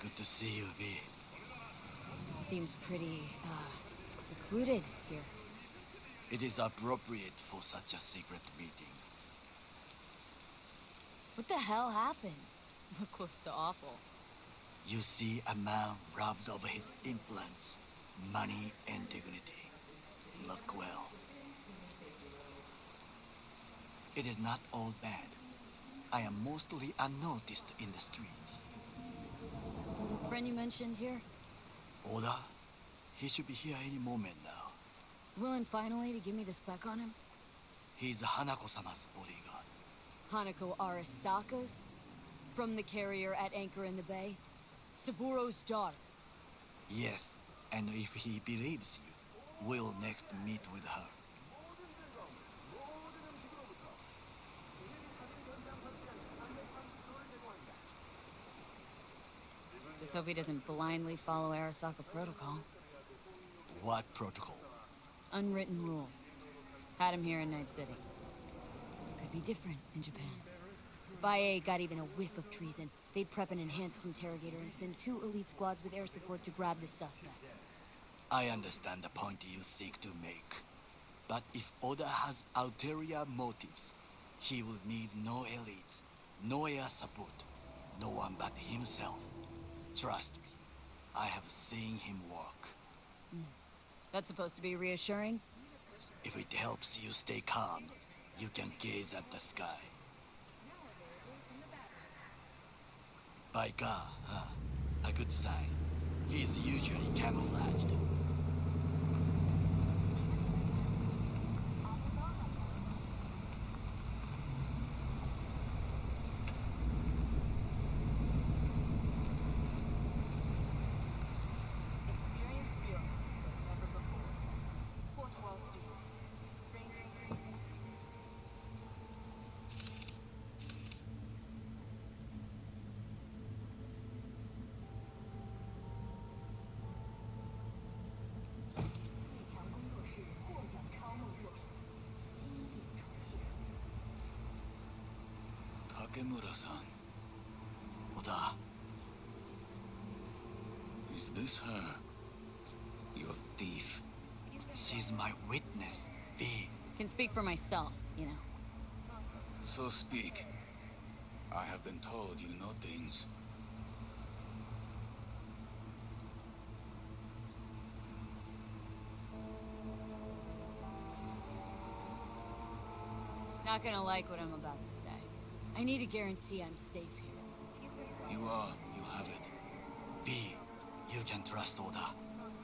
Good to see you, V. Seems pretty, secluded here. It is appropriate for such a secret meeting. What the hell happened? Look close to awful. You see a man robbed of his implants, money and dignity. Look well. It is not all bad. I am mostly unnoticed in the streets. Friend you mentioned here? Oda? He should be here any moment now. Willing finally to give me the spec on him? He's Hanako-sama's bodyguard. Hanako Arasaka's? From the carrier at anchor in the bay? Saburo's daughter? Yes, and if he believes you, we'll next meet with her. Just hope he doesn't blindly follow Arasaka protocol. What protocol? Unwritten rules. Had him here in Night City. Could be different in Japan. If IA got even a whiff of treason, they'd prep an enhanced interrogator and send 2 elite squads with air support to grab the suspect. I understand the point you seek to make. But if Oda has ulterior motives, he will need no elites, no air support, no one but himself. Trust me, I have seen him work. That's supposed to be reassuring? If it helps you stay calm, you can gaze at the sky. By God, huh? A good sign. He is usually camouflaged. Takemura-san. Oda. Is this her? Your thief? She's my witness, V. Can speak for myself, you know. So speak. I have been told you know things. Not gonna like what I'm about to say. I need a guarantee I'm safe here. You are. You have it. V, you can trust Oda.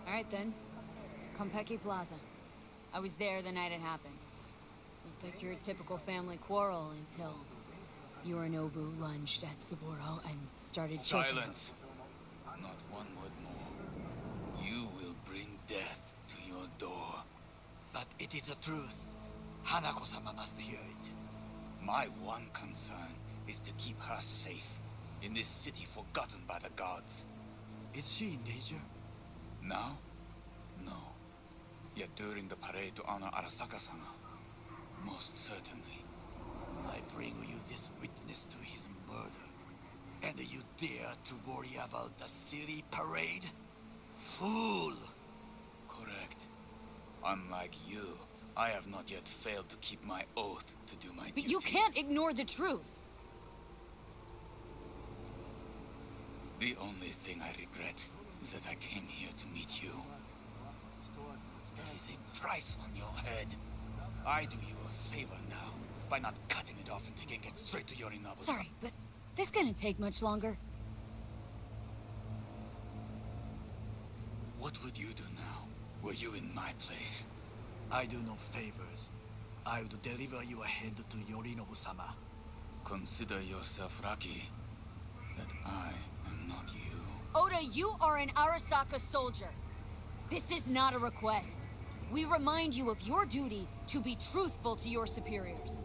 Alright then. Konpeki Plaza. I was there the night it happened. Looked like your typical family quarrel until Yorinobu lunged at Saburo and started choking. Silence! Not one word more. You will bring death to your door. But it is the truth. Hanako-sama must hear it. My one concern is to keep her safe in this city forgotten by the gods. Is she in danger? Now? No. Yet during the parade to honor Arasaka-sama, most certainly. I bring you this witness to his murder, and you dare to worry about the silly parade? Fool! Correct. Unlike you, I have not yet failed to keep my oath to do my duty. But you can't ignore the truth! The only thing I regret is that I came here to meet you. There is a price on your head. I do you a favor now, by not cutting it off and taking it straight to Yorinobu. Sorry, but this gonna take much longer. What would you do now, were you in my place? I do no favors. I would deliver you ahead to Yorinobu-sama. Consider yourself lucky that I am not you. Oda, you are an Arasaka soldier. This is not a request. We remind you of your duty to be truthful to your superiors.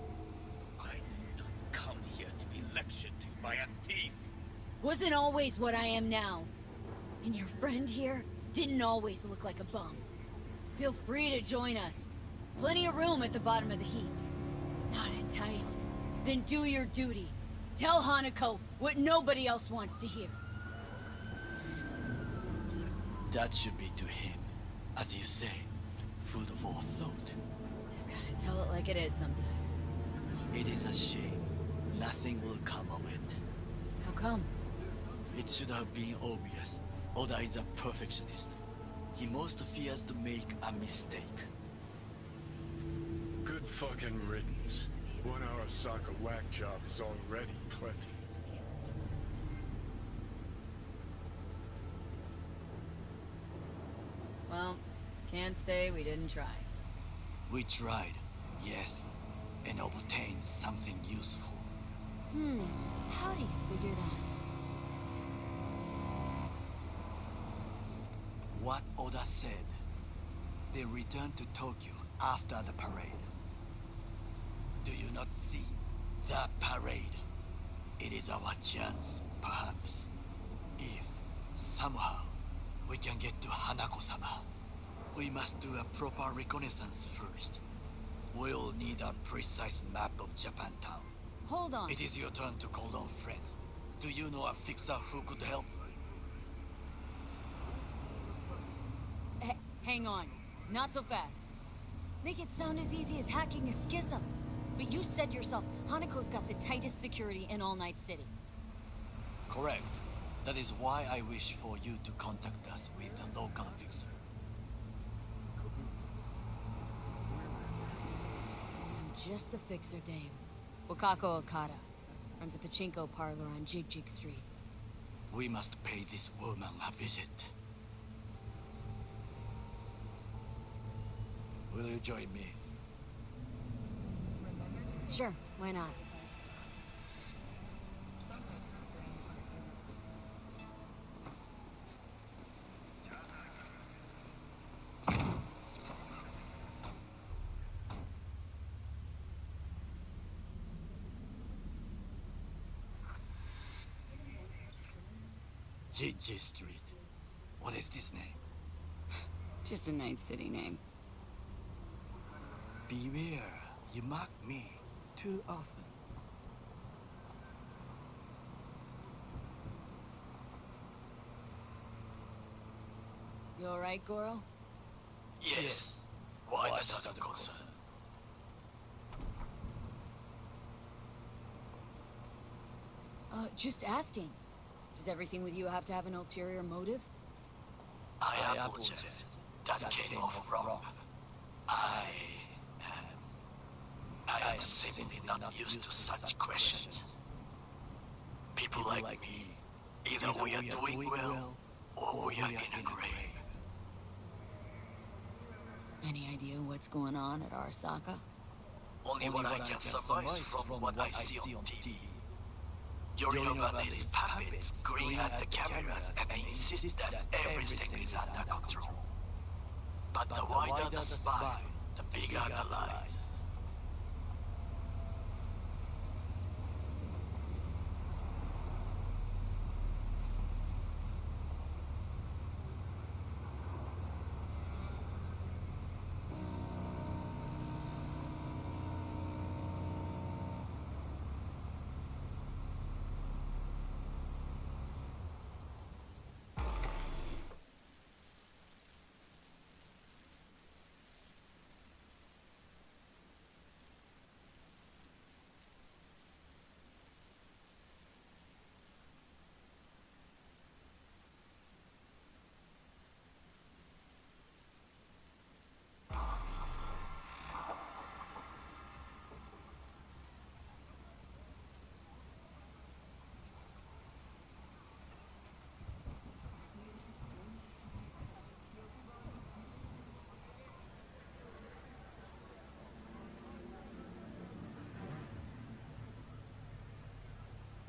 I did not come here to be lectured to by a thief. Wasn't always what I am now. And your friend here didn't always look like a bum. Feel free to join us. Plenty of room at the bottom of the heap. Not enticed? Then do your duty. Tell Hanako what nobody else wants to hear. That should be to him, as you say, food for thought. Just gotta tell it like it is sometimes. It is a shame. Nothing will come of it. How come? It should have been obvious. Oda is a perfectionist. He most fears to make a mistake. Good fucking riddance. One Arasaka whack job is already plenty. Well, can't say we didn't try. We tried, yes, and obtained something useful. How do you figure that? What Oda said. They returned to Tokyo after the parade. Do you not see? The parade. It is our chance, perhaps. If, somehow, we can get to Hanako-sama. We must do a proper reconnaissance first. We'll need a precise map of Japantown. Hold on. It is your turn to call on friends. Do you know a fixer who could help? Hang on. Not so fast. Make it sound as easy as hacking a schism. But you said yourself, Hanako's got the tightest security in All Night City. Correct. That is why I wish for you to contact us with the local fixer. I'm just the fixer dame. Wakako Okada. Runs a pachinko parlor on Jig Jig Street. We must pay this woman a visit. Will you join me? Sure, why not? JJ Street. What is this name? Just a Night City name. Beware, you mock me too often. You alright, Goro? Yes. Why the sudden concern? Just asking. Does everything with you have to have an ulterior motive? I apologize. That came off wrong. I am simply not used to such questions. People like me, either we are doing well, or we are in a grave. Any idea what's going on at Arasaka? Only what I can surmise from what I see on TV. Yorinobu and his puppets grin at the cameras and insist that everything is under control. But the wider the smile, the bigger the lies.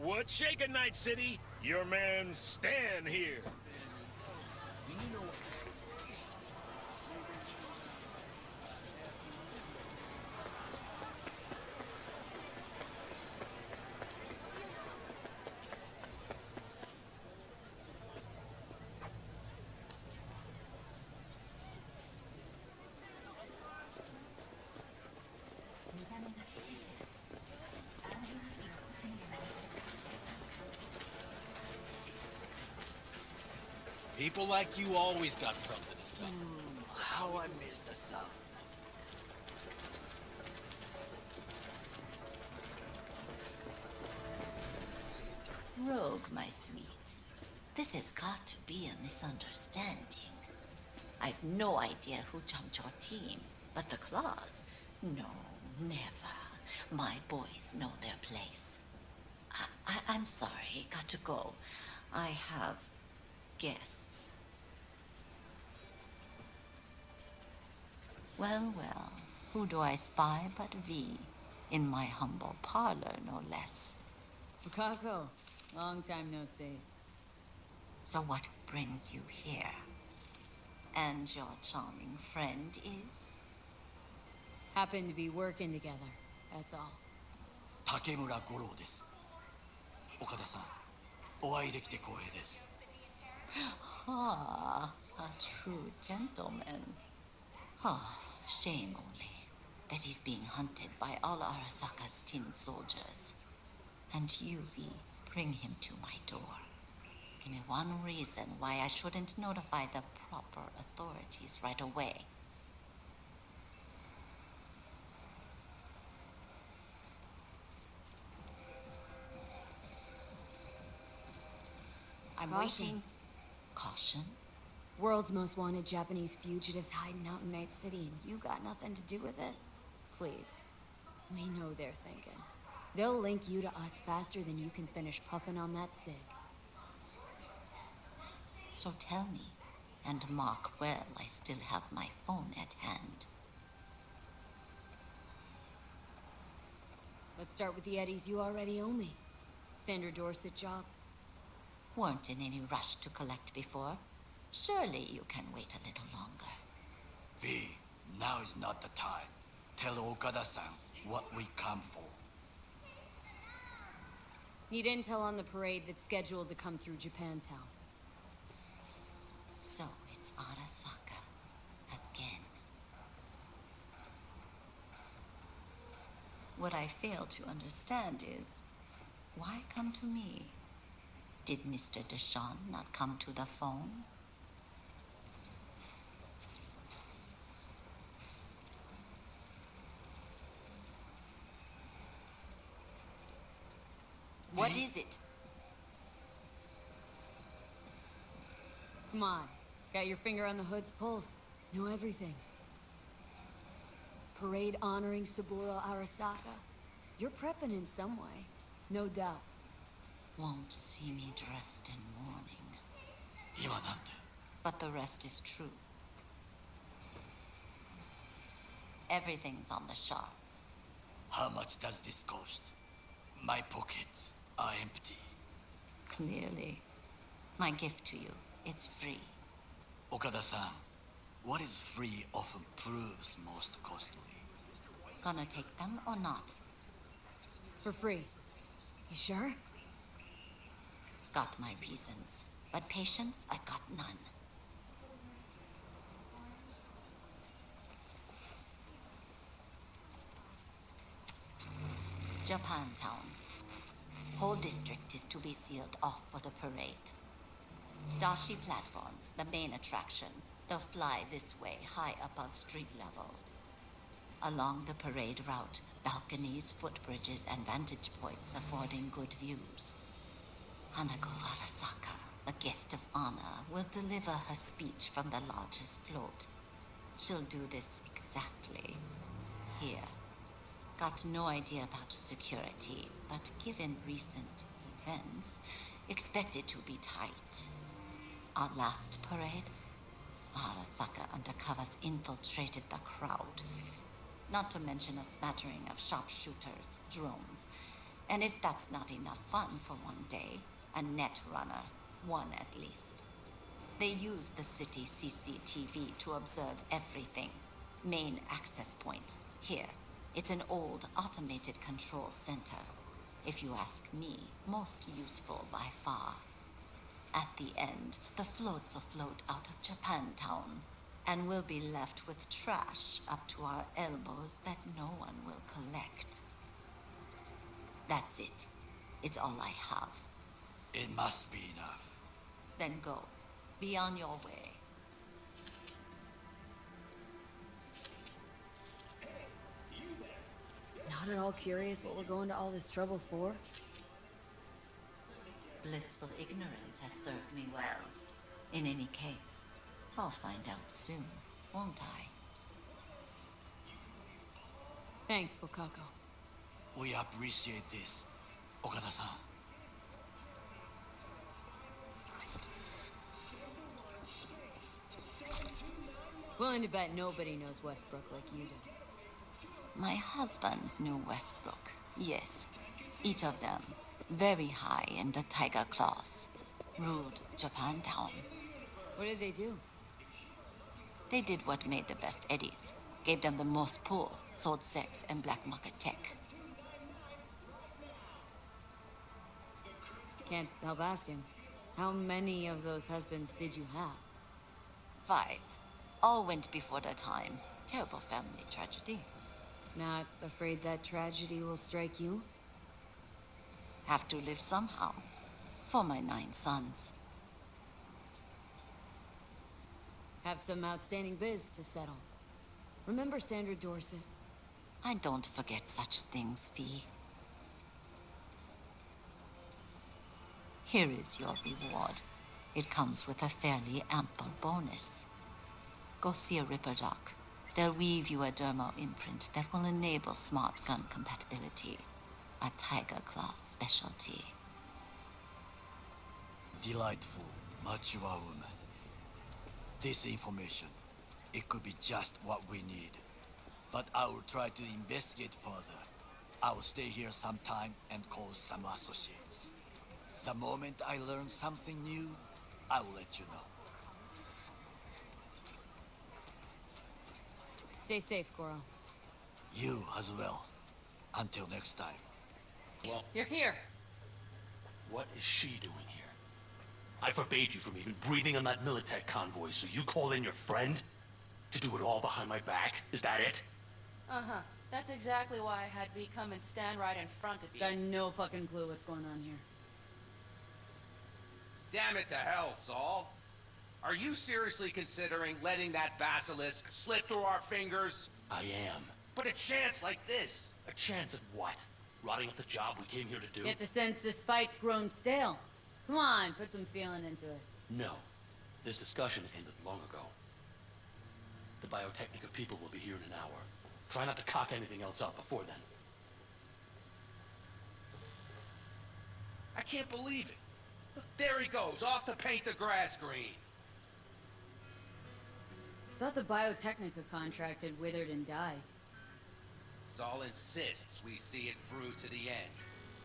What's shaking, Night City? Your man Stan here. People like you always got something to say. How I miss the sun. Rogue, my sweet. This has got to be a misunderstanding. I've no idea who jumped your team, but the Claws? No, never. My boys know their place. I'm sorry, got to go. I have guests. Well, well, who do I spy but V? In my humble parlor, no less. Bukako, long time no see. So what brings you here? And your charming friend is? Happen to be working together, that's all. 竹村五郎です。岡田さん、お会いできて光栄です。Ah, a true gentleman. Ah, shame only that he's being hunted by all Arasaka's tin soldiers. And you, V, bring him to my door. Give me one reason why I shouldn't notify the proper authorities right away. I'm Caution. waiting. Caution? World's most wanted Japanese fugitives hiding out in Night City, and you got nothing to do with it? Please. We know they're thinking. They'll link you to us faster than you can finish puffing on that cig. So tell me, and mark well I still have my phone at hand. Let's start with the eddies you already owe me. Sandra Dorset job. Weren't in any rush to collect before. Surely you can wait a little longer. V, now is not the time. Tell Okada-san what we come for. Need intel on the parade that's scheduled to come through Japantown. So it's Arasaka again. What I fail to understand is, why come to me? Did Mr. Deshawn not come to the phone? What is it? Come on. Got your finger on the hood's pulse. Know everything. Parade honoring Saburo Arasaka. You're prepping in some way. No doubt. Won't see me dressed in mourning. 今なんて But the rest is true. Everything's on the shards. How much does this cost? My pockets are empty. Clearly. My gift to you, it's free. Okada-san, what is free often proves most costly. Gonna take them or not? For free. You sure? Got my reasons. But patience, I got none. Japantown. Whole district is to be sealed off for the parade. Dashi platforms, the main attraction. They'll fly this way, high above street level. Along the parade route, balconies, footbridges, and vantage points affording good views. Hanako Arasaka, the guest of honor, will deliver her speech from the largest float. She'll do this exactly here. Got no idea about security, but given recent events, expect it to be tight. Our last parade, Arasaka undercovers infiltrated the crowd. Not to mention a smattering of sharpshooters, drones. And if that's not enough fun for one day, a net runner, one at least. They use the city CCTV to observe everything. Main access point, here. It's an old automated control center. If you ask me, most useful by far. At the end, the floats will float out of Japantown, and we'll be left with trash up to our elbows that no one will collect. That's it. It's all I have. It must be enough. Then go. Be on your way. Not at all curious what we're going to all this trouble for? Blissful ignorance has served me well. In any case, I'll find out soon, won't I? Thanks, Wakako. We appreciate this, Okada-san. Willing to bet nobody knows Westbrook like you do. My husbands knew Westbrook, yes. Each of them, very high in the Tiger Claws. Ruled Japantown. What did they do? They did what made the best eddies. Gave them the most pull, sold sex and black market tech. Can't help asking. How many of those husbands did you have? 5. All went before their time. Terrible family tragedy. Not afraid that tragedy will strike you? Have to live somehow. For my 9 sons. Have some outstanding biz to settle. Remember Sandra Dorset? I don't forget such things, V. Here is your reward. It comes with a fairly ample bonus. Go see a Ripper doc. They'll weave you a dermal imprint that will enable smart gun compatibility. A Tiger Claw specialty. Delightful, mature woman. This information, it could be just what we need. But I will try to investigate further. I will stay here some time and call some associates. The moment I learn something new, I will let you know. Stay safe, Goro. You as well. Until next time. Well, You're here. what is she doing here? I forbade you from even breathing on that Militech convoy, so you call in your friend? To do it all behind my back? Is that it? Uh-huh. That's exactly why I had V come and stand right in front of you. Got no fucking clue what's going on here. Damn it to hell, Saul. Are you seriously considering letting that basilisk slip through our fingers? I am. But a chance like this. A chance at what? Rotting up the job we came here to do? Get the sense this fight's grown stale. Come on, put some feeling into it. No. This discussion ended long ago. The Biotechnica people will be here in an hour. Try not to cock anything else up before then. I can't believe it. Look, there he goes, off to paint the grass green. Thought the Biotechnica contract had withered and died. Saul insists we see it through to the end.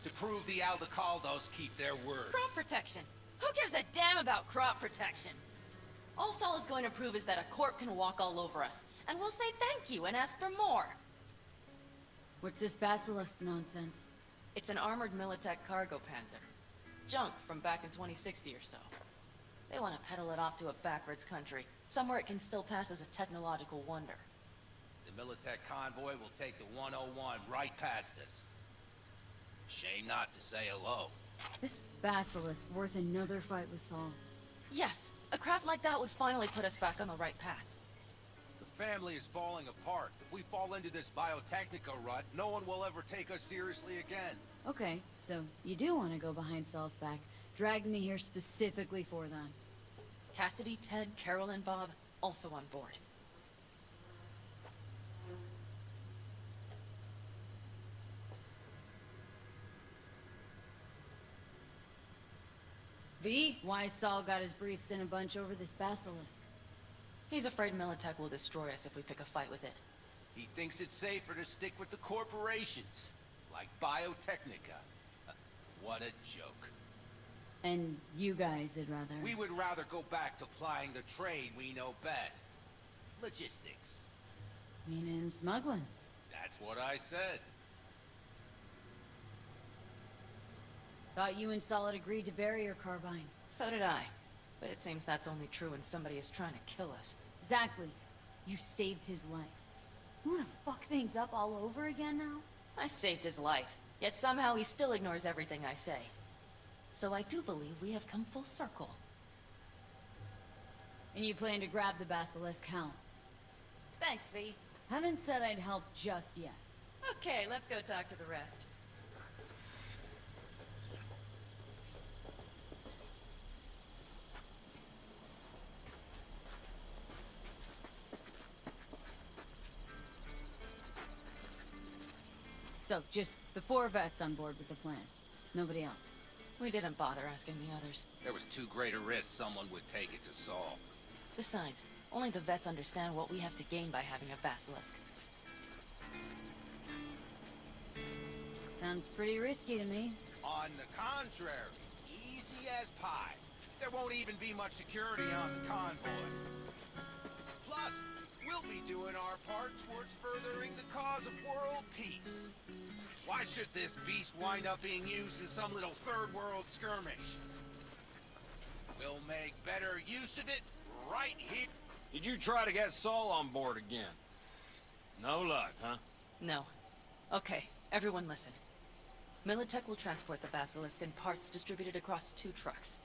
To prove the Aldecaldos keep their word. Crop protection. Who gives a damn about crop protection? All Saul is going to prove is that a corp can walk all over us, and we'll say thank you and ask for more. What's this basilisk nonsense? It's an armored Militech cargo panzer. Junk from back in 2060 or so. They want to peddle it off to a backwards country, somewhere it can still pass as a technological wonder. The Militech convoy will take the 101 right past us. Shame not to say hello. This basilisk worth another fight with Saul. Yes, a craft like that would finally put us back on the right path. The family is falling apart. If we fall into this Biotechnica rut, no one will ever take us seriously again. Okay, so you do want to go behind Saul's back. Dragged me here specifically for that. Cassidy, Ted, Carol, and Bob also on board. V, why Saul got his briefs in a bunch over this basilisk? He's afraid Militech will destroy us if we pick a fight with it. He thinks it's safer to stick with the corporations, like Biotechnica. What a joke. And you guys would rather... We would rather go back to plying the trade we know best. Logistics. Meaning smuggling. That's what I said. Thought you and Saul had agreed to bury your carbines. So did I. But it seems that's only true when somebody is trying to kill us. Exactly. You saved his life. You wanna fuck things up all over again now? I saved his life, yet somehow he still ignores everything I say. So I do believe we have come full circle. And you plan to grab the basilisk, huh? Thanks, V. Haven't said I'd help just yet. Okay, let's go talk to the rest. So, just the 4 vets on board with the plan. Nobody else. We didn't bother asking the others. There was too great a risk someone would take it to solve. Besides, only the vets understand what we have to gain by having a basilisk. Sounds pretty risky to me. On the contrary, easy as pie. There won't even be much security on the convoy. Plus, we'll be doing our part towards furthering the cause of world peace. Why should this beast wind up being used in some little third world skirmish? We'll make better use of it right here. Did you try to get Saul on board again? No luck, huh? No. Okay, everyone listen. Militech will transport the basilisk in parts distributed across 2 trucks.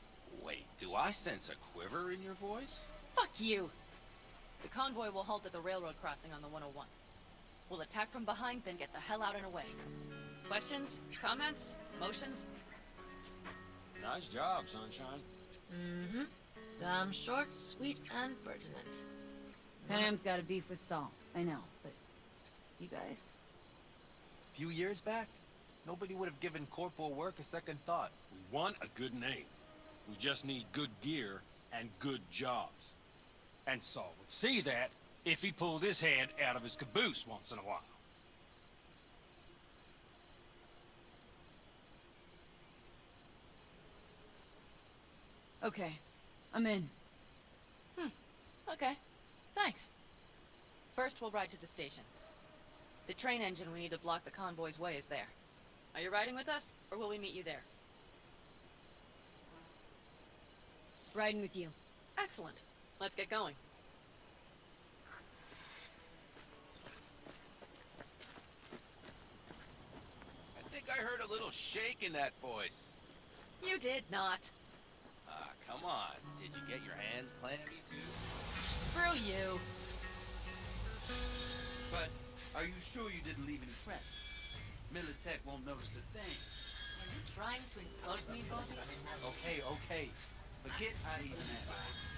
Wait, do I sense a quiver in your voice? Fuck you! The convoy will halt at the railroad crossing on the 101. We'll attack from behind, then get the hell out and away. Questions? Comments? Motions? Nice job, Sunshine. Mm-hmm. Damn short, sweet, and pertinent. Panam's got a beef with Saul. I know, but you guys? A few years back, nobody would have given corporal work a second thought. We want a good name. We just need good gear and good jobs. And Saul would see that if he pulled his head out of his caboose once in a while. Okay, I'm in. Okay. Thanks. First, we'll ride to the station. The train engine we need to block the convoy's way is there. Are you riding with us, or will we meet you there? Riding with you. Excellent. Let's get going. I think I heard a little shake in that voice. You did not. Ah, come on. Did you get your hands clammy too? Screw you. But are you sure you didn't leave any tracks? Militech won't notice a thing. Are you trying to insult me, Bobby? Okay. Forget I even asked.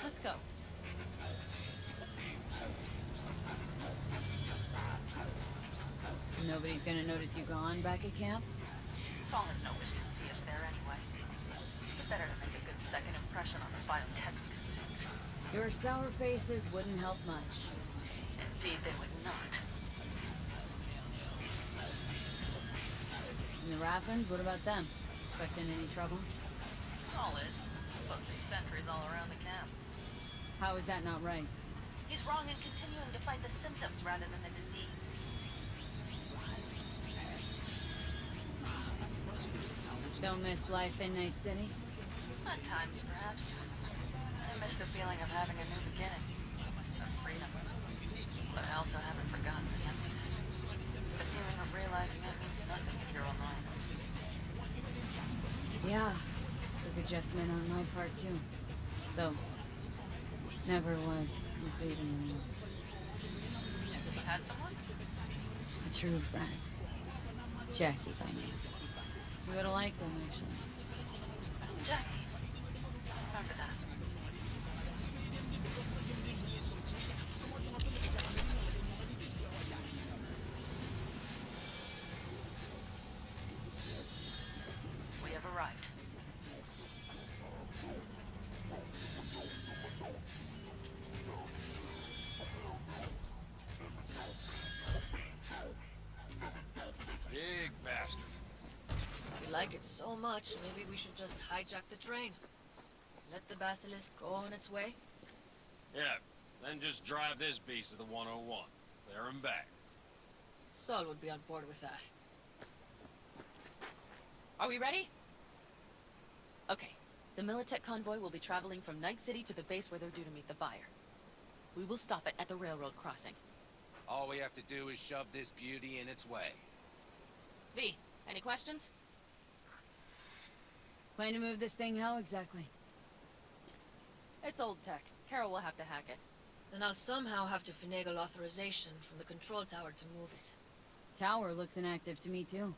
Let's go. Nobody's gonna notice you gone back at camp? Saul has no wish to see us there anyway. It's better to make a good second impression on the biotech. Your sour faces wouldn't help much. Indeed, they would not. And the Raffins, what about them? Expecting any trouble? Saul is. Posting sentries all around the camp. How is that not right? He's wrong in continuing to fight the symptoms rather than the disease. Don't miss life in Night City? At times, perhaps. I miss the feeling of having a new beginning. Of freedom. But I also haven't forgotten the emptiness. The feeling of realizing it means nothing if you're alone. Yeah. Took adjustment on my part too. Though, never was completely in love. You had someone? A true friend. Jackie by name. You would've liked him, actually. Jackie. Remember that. We have arrived. Big bastard. You like it so much, maybe we should just hijack the train. Let the basilisk go on its way. Yeah, then just drive this beast to the 101. There and back. Saul would be on board with that. Are we ready? Okay, The Militech convoy will be traveling from Night City to the base where they're due to meet the buyer. We will stop it at the railroad crossing. All we have to do is shove this beauty in its way. V, any questions? Plan to move this thing how exactly? It's old tech. Carol will have to hack it. Then I'll somehow have to finagle authorization from the control tower to move it. Tower looks inactive to me too.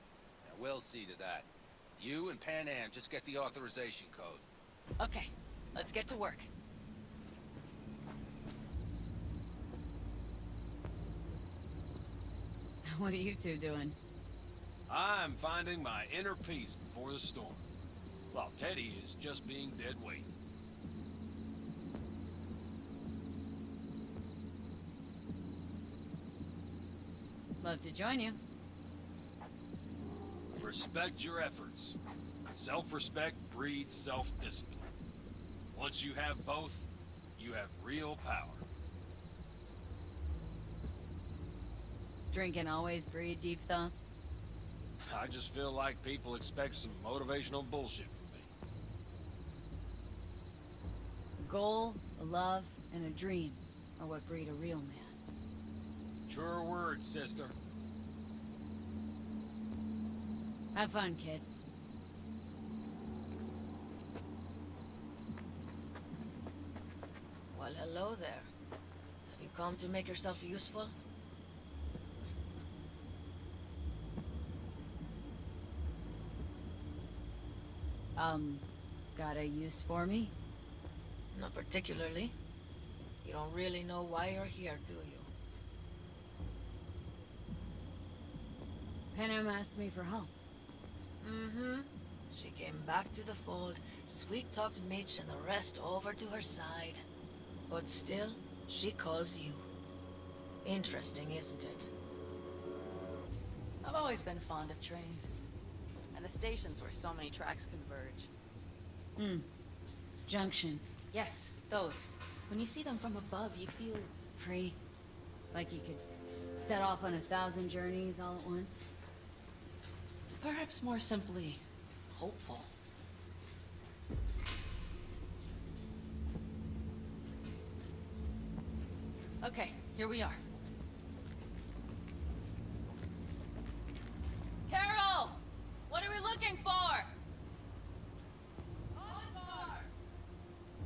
Now, we'll see to that. You and Panam just get the authorization code. Okay, let's get to work. What are you two doing? I'm finding my inner peace before the storm, while Teddy is just being dead weight. Love to join you. Respect your efforts. Self-respect breeds self-discipline. Once you have both, you have real power. Drinking always breed deep thoughts? I just feel like people expect some motivational bullshit from me. A goal, a love, and a dream are what breed a real man. Truer words, sister. Have fun, kids. Well, hello there. Have you come to make yourself useful? Got a use for me? Not particularly. You don't really know why you're here, do you? Panam asked me for help. Mm-hmm. She came back to the fold, sweet-talked Mitch and the rest over to her side. But still, she calls you. Interesting, isn't it? I've always been fond of trains. And the stations where so many tracks converge. Junctions. Yes, those. When you see them from above, you feel Free. Like you could set off on 1,000 journeys all at once. perhaps more simply hopeful. Okay, here we are. Carol! What are we looking for?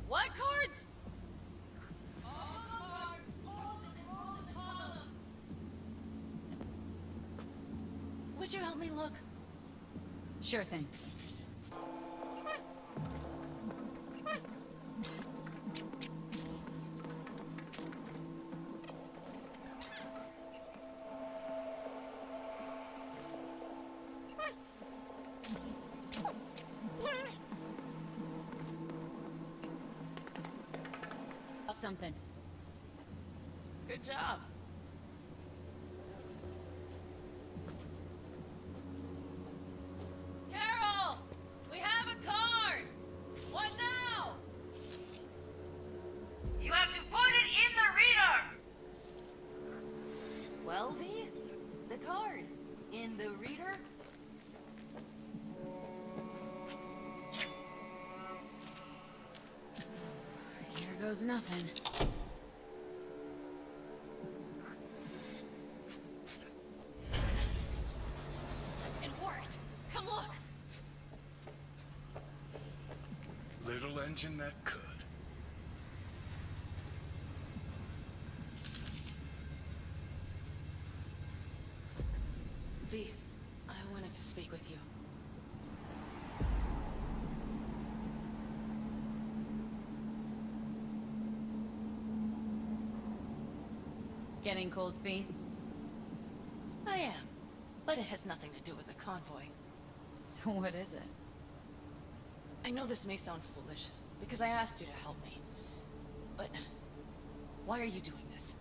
What cards? Would you help me look? Sure thing. Got something. Good job. Carol! We have a card! What now? You have to put it in the reader! Well, V, the card. In the reader? Here goes nothing. It worked! Come look! Little engine that could. V, I wanted to speak with you. Getting cold feet? I am. But it has nothing to do with the convoy. So what is it? I know this may sound foolish, because I asked you to help me. But why are you doing this?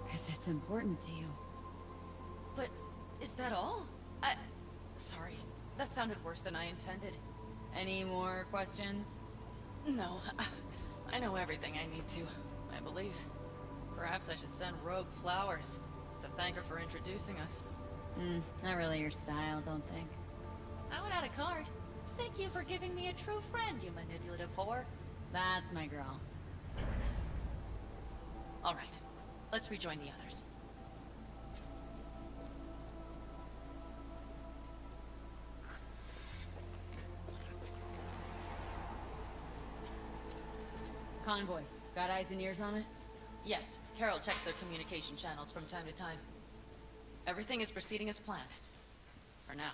Because it's important to you. But is that all? Sorry. That sounded worse than I intended. Any more questions? No. I know everything I need to, I believe. Perhaps I should send Rogue flowers. To thank her for introducing us. Not really your style, don't think. I would add a card. Thank you for giving me a true friend, you manipulative whore. That's my girl. All right, let's rejoin the others. Convoy. Got eyes and ears on it? Yes, Carol checks their communication channels from time to time. Everything is proceeding as planned. For now.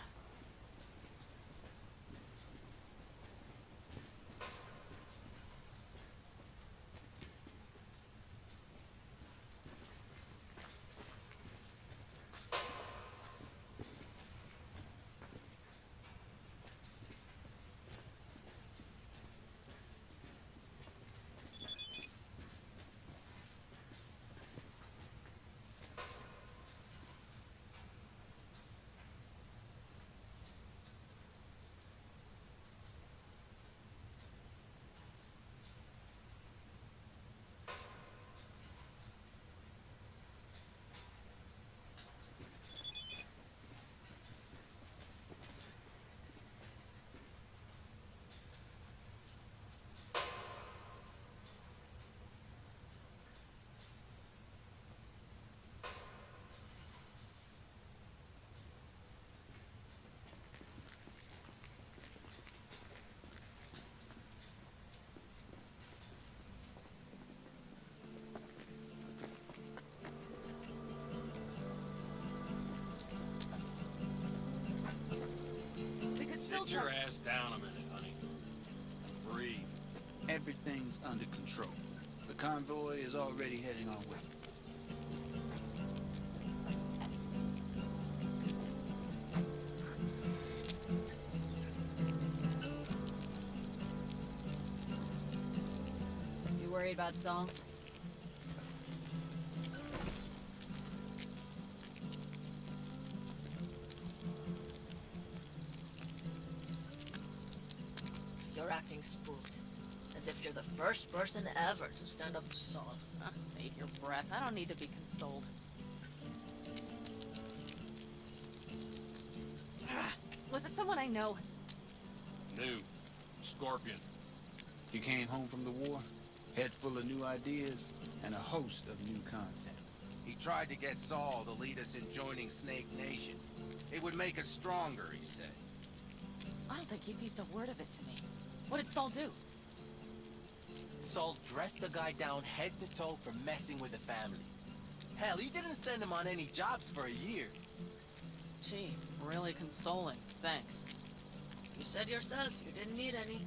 Sit your ass down a minute, honey. Breathe. Everything's under control. The convoy is already heading our way. You worried about Saul? You're acting spooked. As if you're the first person ever to stand up to Saul. Oh, save your breath. I don't need to be consoled. Was it someone I know? New. Scorpion. He came home from the war, head full of new ideas, and a host of new contacts. He tried to get Saul to lead us in joining Snake Nation. It would make us stronger, he said. I don't think he beeped a word of it to me. What did Saul do? Saul dressed the guy down head to toe for messing with the family. Hell, he didn't send him on any jobs for a year. Gee, really consoling. Thanks. You said yourself you didn't need any.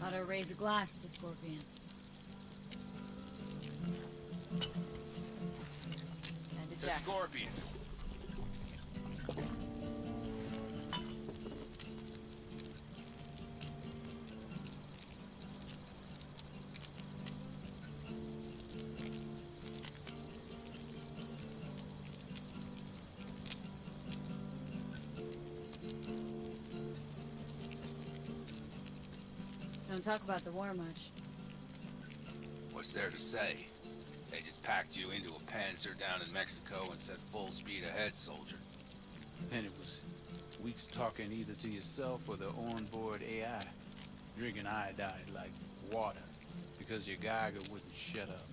How to raise a glass to Scorpion. And a The jacket. Scorpion. Don't talk about the war much. What's there to say? They just packed you into a panzer down in Mexico and said full speed ahead, soldier. Then it was weeks talking either to yourself or the onboard AI, drinking iodide like water, because your Geiger wouldn't shut up.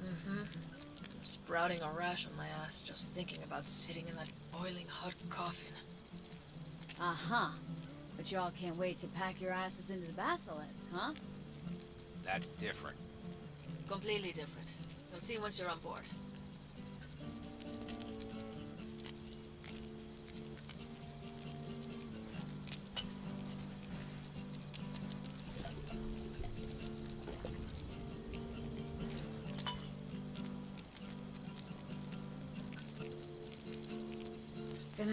Mm-hmm. I'm sprouting a rash on my ass just thinking about sitting in that boiling hot coffin. Uh-huh. But y'all can't wait to pack your asses into the basilisk, huh? That's different. Completely different. You'll see once you're on board. Gonna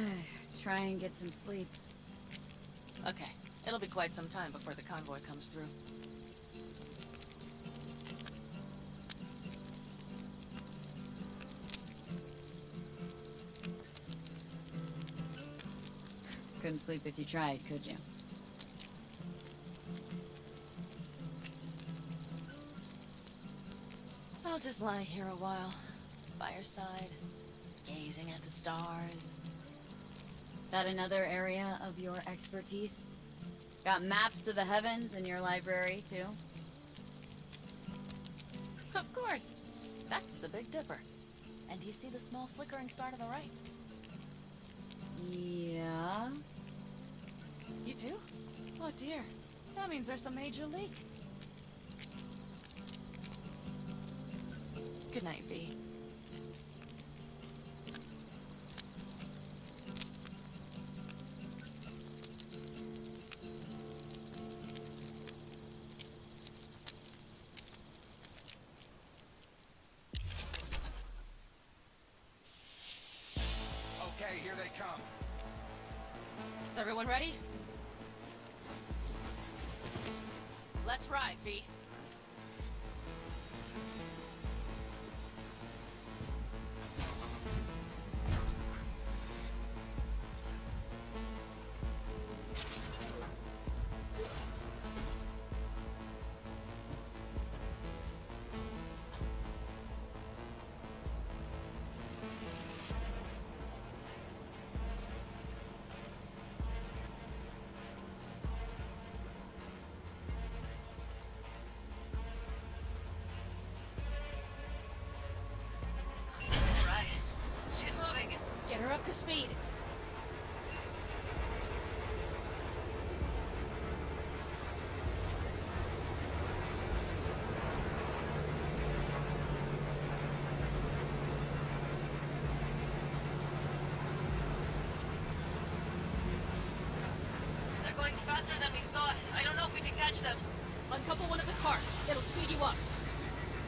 try and get some sleep. Okay, it'll be quite some time before the convoy comes through. Couldn't sleep if you tried, could you? I'll just lie here a while, by your side, gazing at the stars. That another area of your expertise? Got maps of the heavens in your library, too? Of course. That's the Big Dipper. And do you see the small flickering star to the right? Yeah. You do? Oh dear. That means there's a major leak. Good night, V. Okay, here they come. Is everyone ready? Let's ride, V. Get her up to speed. They're going faster than we thought. I don't know if we can catch them. Uncouple one of the cars. It'll speed you up.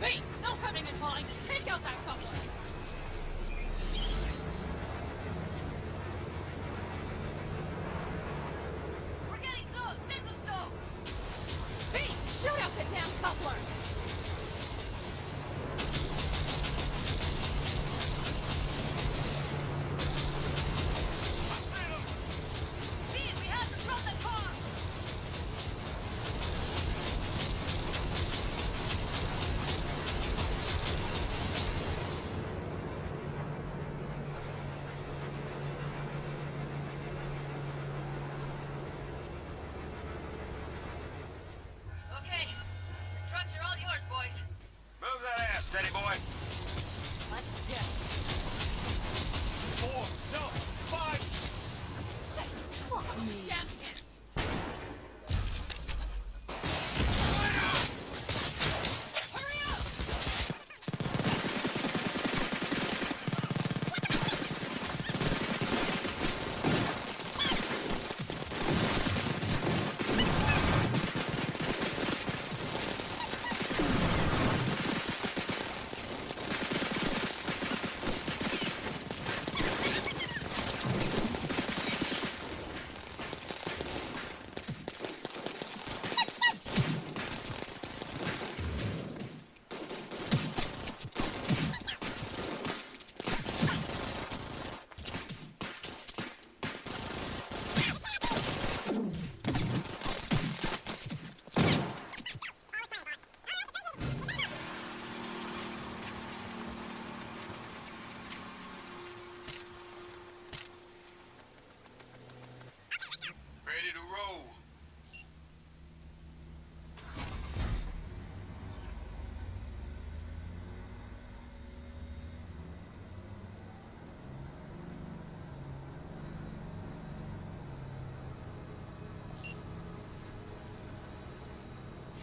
V, no hemming and hawing. Take out that coupler. We're getting close. This is go. V, shoot out the damn coupler. Please, we have to stop the car. Okay, the trucks are all yours, boys. Move that ass, steady boy. Let's get. 4, no, 5. Shit! Fuck me. Damn it! Hurry up! Ready to roll.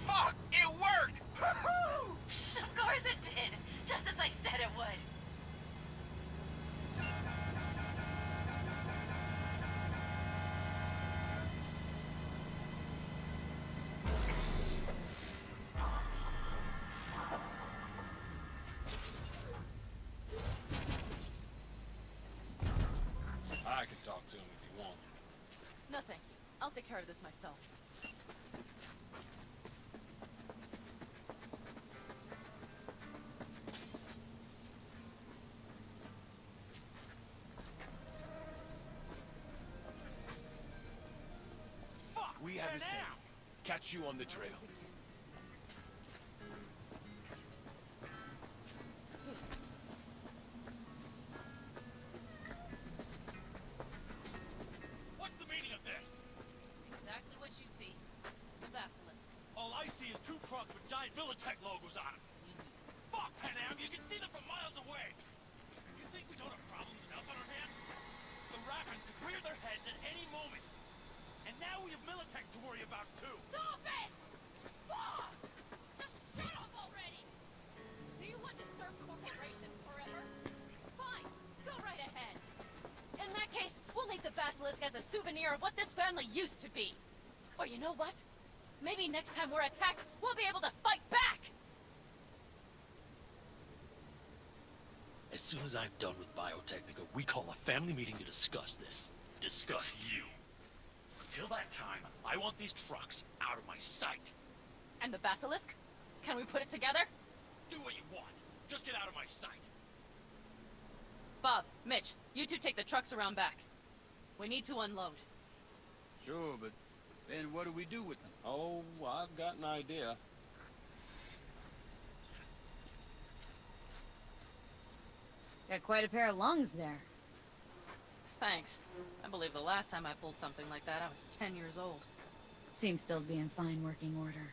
Fuck! It worked! Woohoo! Of course it did. Just as I said it would. I can talk to him if you want. No, thank you. I'll take care of this myself. We have the same. Catch you on the trail. trucks with giant Militech logos on them. Fuck, Panam, you can see them from miles away. You think we don't have problems enough on our hands? The Raffins could rear their heads at any moment. And now we have Militech to worry about, too. Stop it! Fuck! Just shut up already! Do you want to serve corporations forever? Fine, go right ahead. In that case, we'll leave the basilisk as a souvenir of what this family used to be. Or you know what? Maybe next time we're attacked, we'll be able to fight back! As soon as I'm done with Biotechnica, we call a family meeting to discuss this. Discuss you. Until that time, I want these trucks out of my sight. And the basilisk? Can we put it together? Do what you want. Just get out of my sight. Bob, Mitch, you two take the trucks around back. We need to unload. Sure, but then what do we do with them? Oh, I've got an idea. Got quite a pair of lungs there. Thanks. I believe the last time I pulled something like that, I was 10 years old. Seems still to be in fine working order.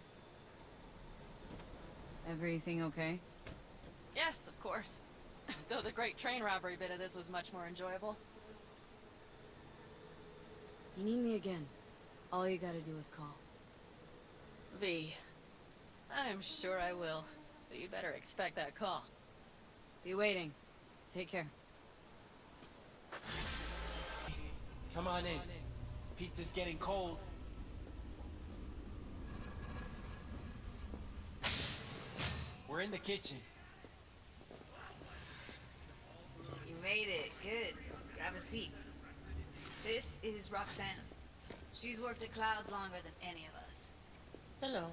Everything okay? Yes, of course. Though the great train robbery bit of this was much more enjoyable. You need me again. All you gotta do is call. V. I'm sure I will. So you better expect that call. Be waiting. Take care. Come on in. Pizza's getting cold. We're in the kitchen. You made it. Good. Grab a seat. This is Roxanne. She's worked at Clouds longer than any of us. Hello.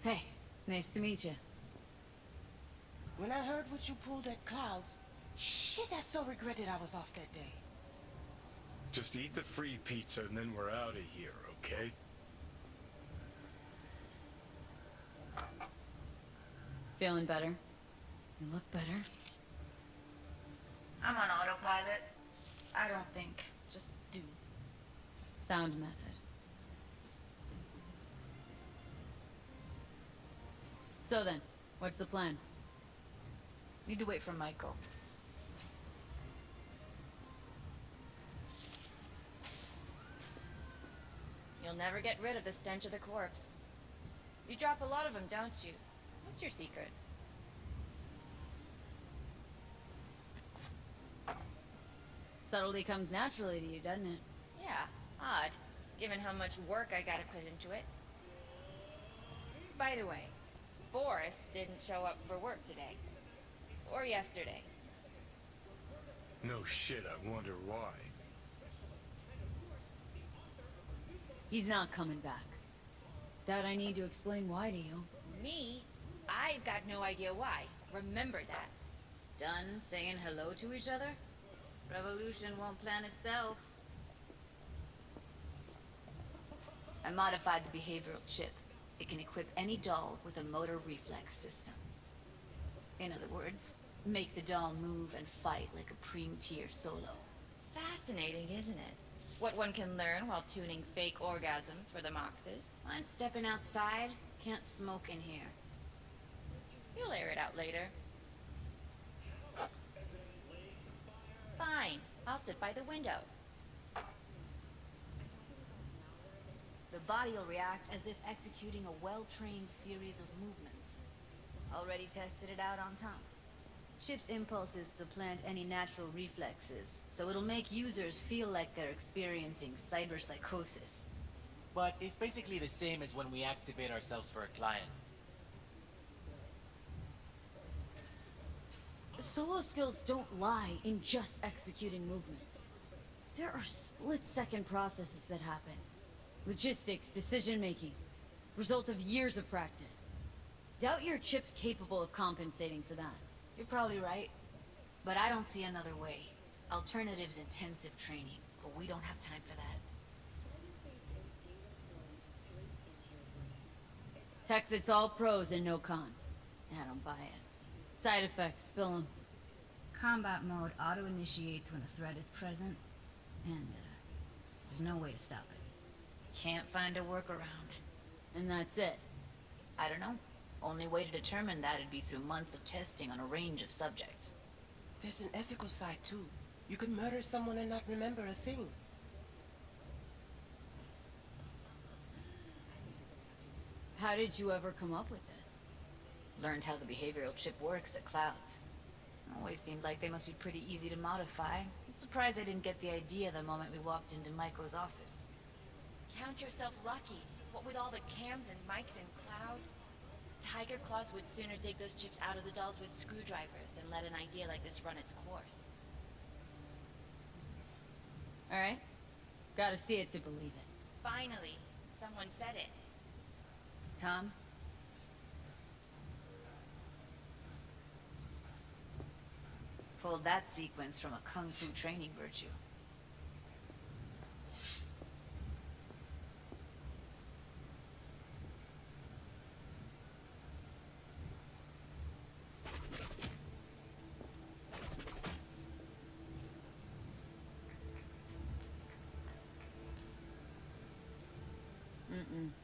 Hey, nice to meet you. When I heard what you pulled at Clouds, shit, I so regretted I was off that day. Just eat the free pizza and then we're out of here, okay? Feeling better? You look better. I'm on autopilot. I don't think. Just do. Sound method. So then, what's the plan? Need to wait for Michael. You'll never get rid of the stench of the corpse. You drop a lot of them, don't you? What's your secret? Subtlety comes naturally to you, doesn't it? Yeah, odd, given how much work I gotta put into it. By the way, Forrest didn't show up for work today. Or yesterday. No shit, I wonder why. He's not coming back. Doubt I need to explain why to you. Me? I've got no idea why. Remember that. Done saying hello to each other? Revolution won't plan itself. I modified the behavioral chip. It can equip any doll with a motor reflex system. In other words, make the doll move and fight like a preem-tier solo. Fascinating, isn't it? What one can learn while tuning fake orgasms for the Moxes. Mind stepping outside? Can't smoke in here. You'll air it out later. Fine. I'll sit by the window. The body will react as if executing a well-trained series of movements. Already tested it out on Tom. Chip's impulses supplant any natural reflexes, so it'll make users feel like they're experiencing cyberpsychosis. But it's basically the same as when we activate ourselves for a client. Solo skills don't lie in just executing movements. There are split-second processes that happen. Logistics, decision-making. Result of years of practice. Doubt your chip's capable of compensating for that. You're probably right, but I don't see another way. Alternatives intensive training, but we don't have time for that. Tech that's all pros and no cons. I don't buy it. Side effects, spill them. Combat mode auto-initiates when a threat is present, and there's no way to stop it. Can't find a workaround. And that's it? I don't know. Only way to determine that would be through months of testing on a range of subjects. There's an ethical side, too. You could murder someone and not remember a thing. How did you ever come up with this? Learned how the behavioral chip works at Clouds. Always seemed like they must be pretty easy to modify. I'm surprised I didn't get the idea the moment we walked into Maiko's office. Count yourself lucky. What with all the cams and mics and clouds? Tiger Claws would sooner dig those chips out of the dolls with screwdrivers than let an idea like this run its course. Alright. Gotta see it to believe it. Finally, someone said it. Tom? Pulled that sequence from a kung fu training virtue.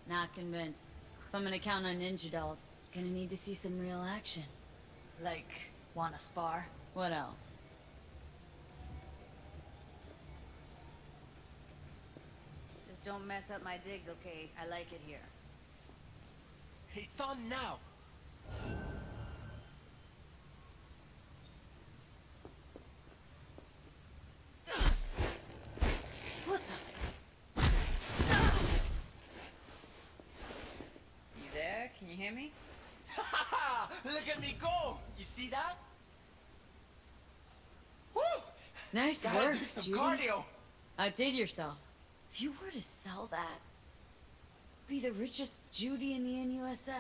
Not convinced. If I'm gonna count on ninja dolls, gonna need to see some real action. Like, wanna spar? What else? Just don't mess up my digs, okay? I like it here. It's on now! You there? Can you hear me? Look at me go! You see that? Woo! Nice Gotta work, do some Judy. cardio. Outdid yourself. If you were to sell that, be the richest Judy in the NUSA.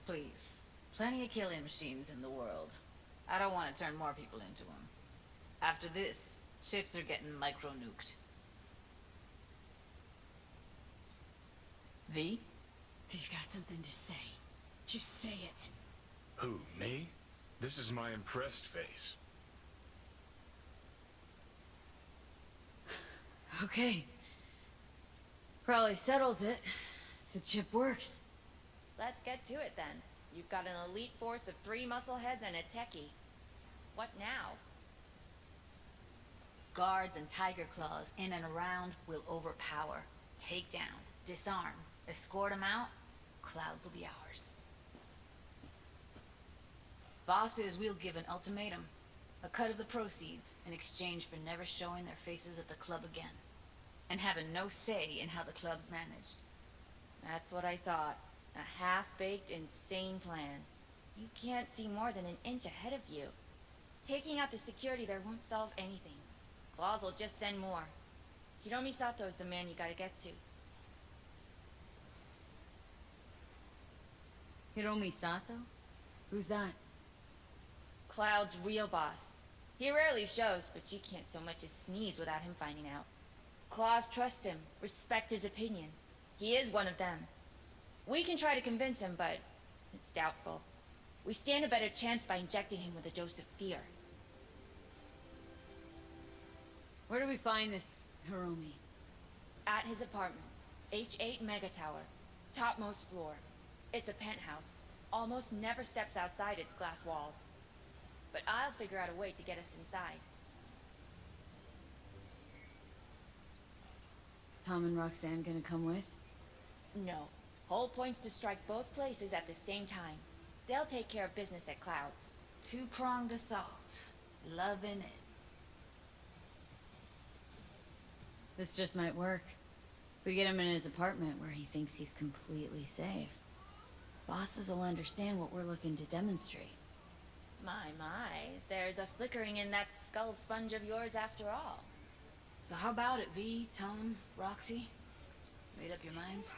Please. Plenty of killing machines in the world. I don't want to turn more people into them. After this, chips are getting micro-nuked. V? If you've got something to say, just say it. Who, me? This is my impressed face. Okay. Probably settles it. The chip works. Let's get to it then. You've got an elite force of 3 muscleheads and a techie. What now? Guards and tiger claws in and around will overpower, take down, disarm, escort them out. Clouds will be ours. Bosses will give an ultimatum. A cut of the proceeds in exchange for never showing their faces at the club again. And having no say in how the club's managed. That's what I thought. A half-baked, insane plan. You can't see more than an inch ahead of you. Taking out the security there won't solve anything. Claws will just send more. Hiromi Sato's the man you gotta get to. Hiromi Sato? Who's that? Cloud's real boss. He rarely shows, but you can't so much as sneeze without him finding out. Claws trust him, respect his opinion. He is one of them. We can try to convince him, but it's doubtful. We stand a better chance by injecting him with a dose of fear. Where do we find this Hiromi? At his apartment. H8 Mega Tower. Topmost floor. It's a penthouse. Almost never steps outside its glass walls. But I'll figure out a way to get us inside. Tom and Roxanne gonna come with? No. Whole point's to strike both places at the same time. They'll take care of business at Clouds. Two-pronged assault. Loving it. This just might work. If we get him in his apartment where he thinks he's completely safe, bosses will understand what we're looking to demonstrate. My, there's a flickering in that skull sponge of yours after all. So how about it, V, Tom, Roxy? Made up your minds?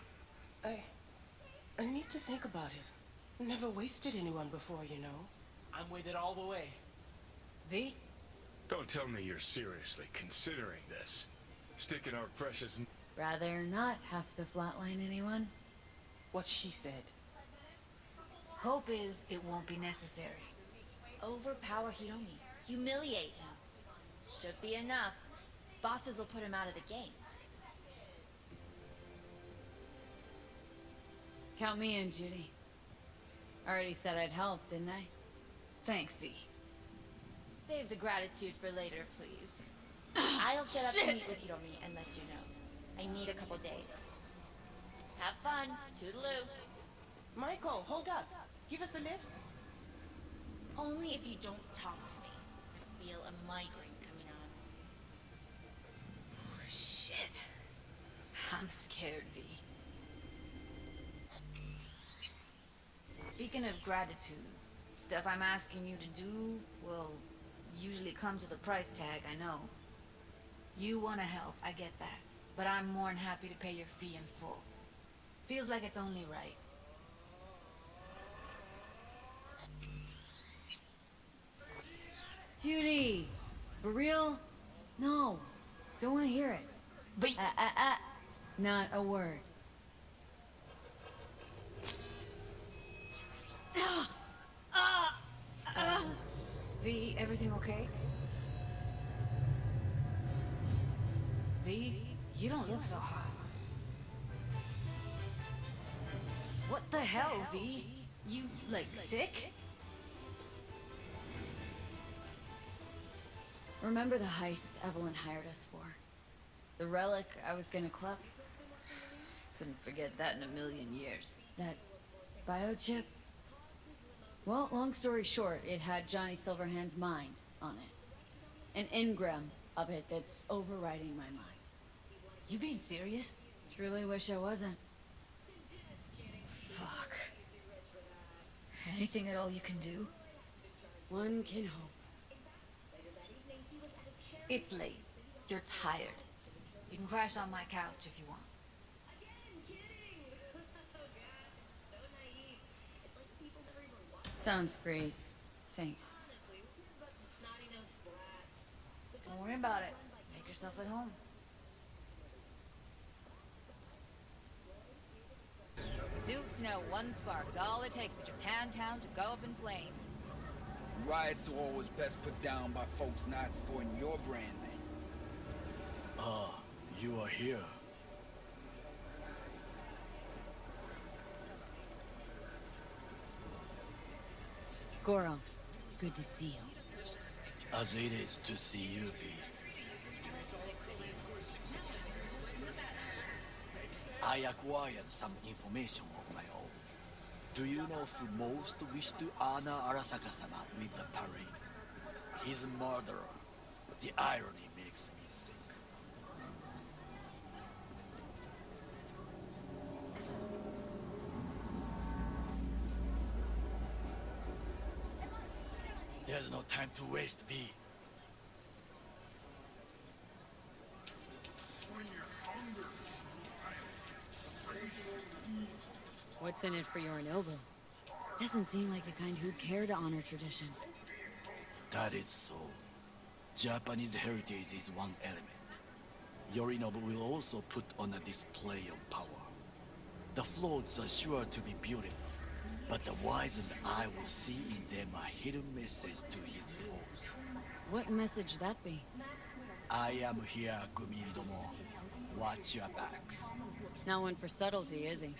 I need to think about it. Never wasted anyone before, you know. I'm with it all the way. V? Don't tell me you're seriously considering this. Sticking our precious... Rather not have to flatline anyone. What she said. Hope is it won't be necessary. Overpower Hiromi. Humiliate him. Should be enough. Bosses will put him out of the game. Count me in, Judy. Already said I'd help, didn't I? Thanks, V. Save the gratitude for later, please. I'll set up to meet with Hiromi and let you know. I need a couple days. Have fun. Toodaloo. Michael, hold up. Give us a lift. Only if you don't talk to me. I feel a migraine coming on. Shit. I'm scared, V. Speaking of gratitude, stuff I'm asking you to do, well, usually comes with a price tag, I know. You want to help, I get that. But I'm more than happy to pay your fee in full. Feels like it's only right. Judy! For real? No. Don't want to hear it. But... Not a word. V, everything okay? V, you don't look so hot. What the hell, V? You, like, sick? Remember the heist Evelyn hired us for? The relic I was gonna club? Couldn't forget that in a million years. That biochip? Well, long story short, it had Johnny Silverhand's mind on it. An engram of it that's overriding my mind. You being serious? Truly wish I wasn't. Fuck. Anything at all you can do? One can hope. It's late. You're tired. You can crash on my couch if you want. Sounds great. Thanks. Don't worry about it. Make yourself at home. Suits know one spark's all it takes for Japantown to go up in flames. Riots are always best put down by folks not sporting your brand name. Ah, you are here. Goro, good to see you. As it is to see you, V. I acquired some information of my own. Do you know who most wished to honor Arasaka-sama with the parade? His murderer. The irony makes me sick. There's no time to waste, V. What's in it for Yorinobu? Doesn't seem like the kind who'd care to honor tradition. That is so. Japanese heritage is one element. Yorinobu will also put on a display of power. The floats are sure to be beautiful, but the wizened eye will see in them a hidden message to his foes. What message that be? I am here, Gumindomo. Watch your backs. Not one for subtlety, is he?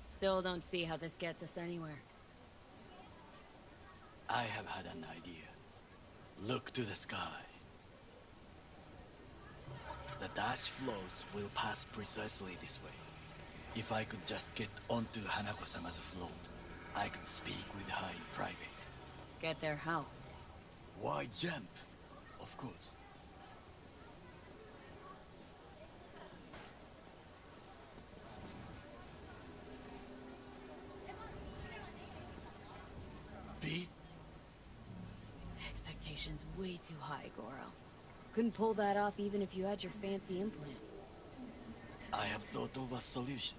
Still don't see how this gets us anywhere. I have had an idea. Look to the sky. The dash floats will pass precisely this way. If I could just get onto Hanako-sama's float, I could speak with her in private. Get there how? Why jump? Of course. V? Expectations way too high, Goro. Couldn't pull that off even if you had your fancy implants. I have thought of a solution.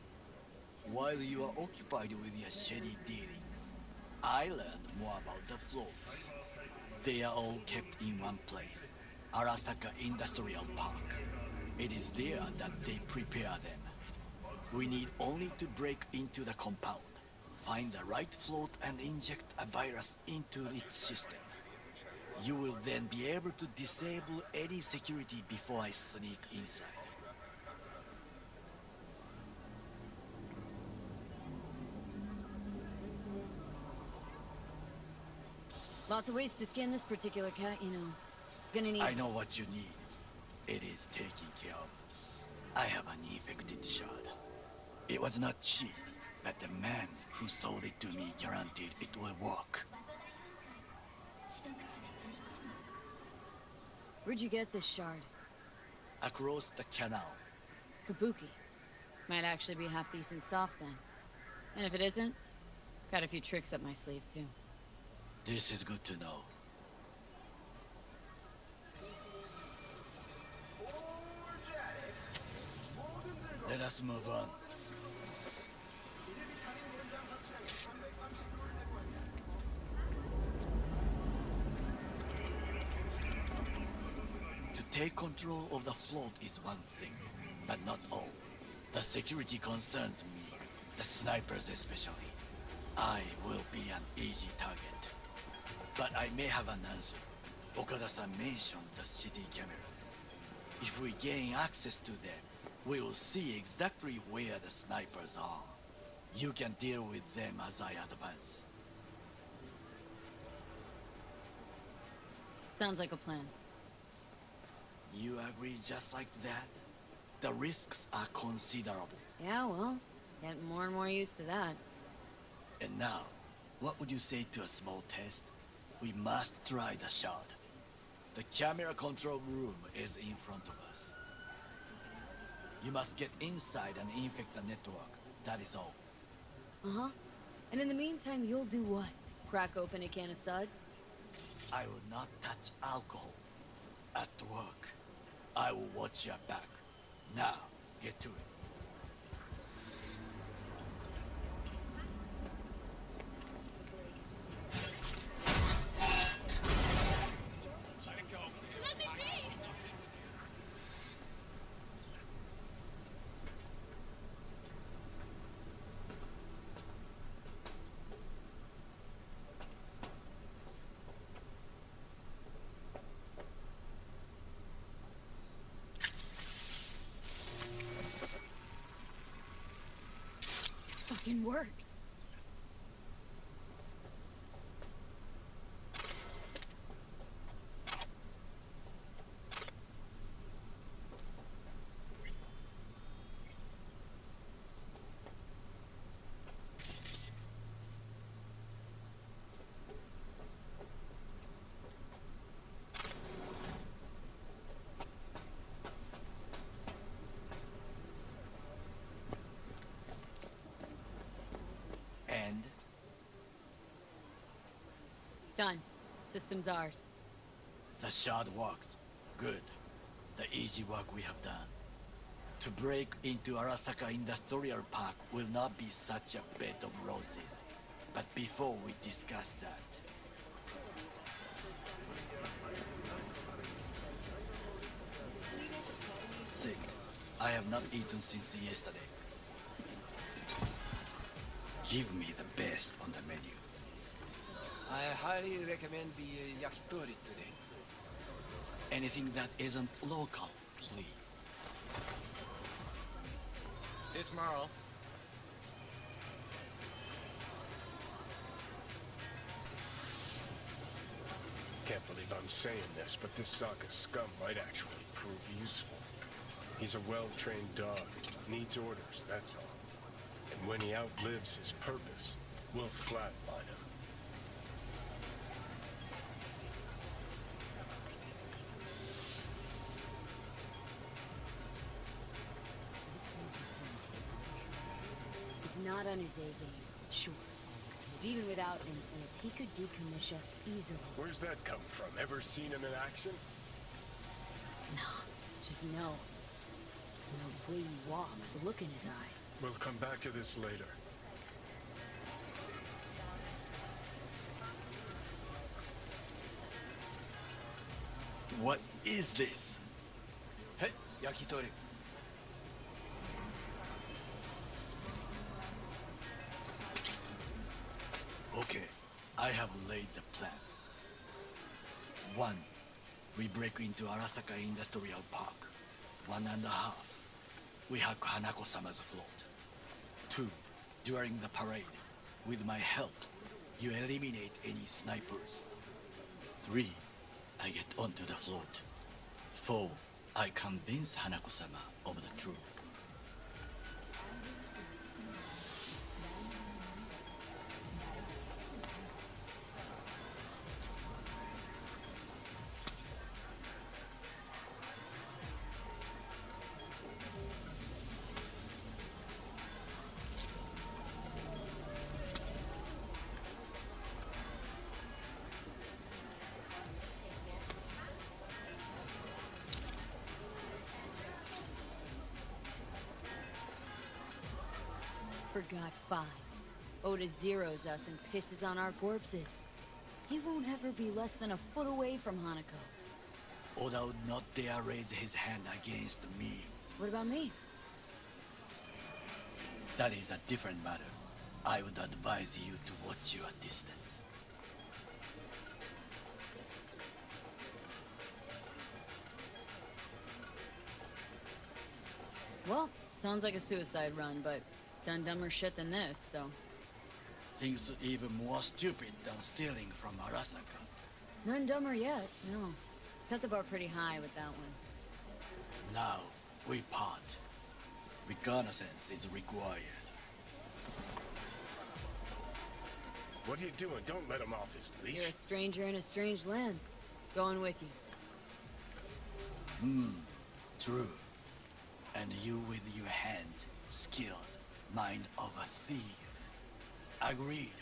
While you are occupied with your shady dealings, I learned more about the floats. They are all kept in one place, Arasaka Industrial Park. It is there that they prepare them. We need only to break into the compound, find the right float and inject a virus into its system. You will then be able to disable any security before I sneak inside. Lots of ways to skin this particular cat, you know. Gonna need... I know what you need. It is taken care of. I have an infected shard. It was not cheap, but the man who sold it to me guaranteed it will work. Where'd you get this shard? Across the canal. Kabuki. Might actually be half decent soft then. And if it isn't, got a few tricks up my sleeve too. This is good to know. Let us move on. To take control of the float is one thing, but not all. The security concerns me, the snipers especially. I will be an easy target. But I may have an answer. Okada-san mentioned the city cameras. If we gain access to them, we will see exactly where the snipers are. You can deal with them as I advance. Sounds like a plan. You agree just like that? The risks are considerable. Yeah, well, getting more and more used to that. And now, what would you say to a small test? We must try the shard. The camera control room is in front of us. You must get inside and infect the network. That is all. Uh-huh. And in the meantime, you'll do what? Crack open a can of suds? I will not touch alcohol. At work. I will watch your back. Now, get to it. Let me be! Fucking worked. And? Done. System's ours. The shard works. Good. The easy work we have done. To break into Arasaka Industrial Park will not be such a bed of roses. But before we discuss that... Sit. I have not eaten since yesterday. Give me the best on the menu. I highly recommend the yakitori today. Anything that isn't local, please. See you tomorrow. Can't believe I'm saying this, but this Saka scum might actually prove useful. He's a well-trained dog. Needs orders, that's all. And when he outlives his purpose, we'll flatline him. He's not on his A game, sure. But even without implants, he could decommission us easily. Where's that come from? Ever seen him in action? No, just know. And the way he walks, look in his eye. We'll come back to this later. What is this? Hey, yakitori. I have laid the plan. 1. We break into Arasaka Industrial Park. 1.5. We hack Hanako-sama's float. 2. During the parade, with my help, you eliminate any snipers. 3. I get onto the float. 4. I convince Hanako-sama of the truth. Forgot 5. Oda zeroes us and pisses on our corpses. He won't ever be less than a foot away from Hanako. Oda would not dare raise his hand against me. What about me? That is a different matter. I would advise you to watch your distance. Well, sounds like a suicide run, but done dumber shit than this, so... Things even more stupid than stealing from Arasaka. None dumber yet, no. Set the bar pretty high with that one. Now, we part. Reconnaissance is required. What are you doing? Don't let him off his leash. You're a stranger in a strange land. Going with you. True. And you with your hands, skills, mind of a thief. Agreed.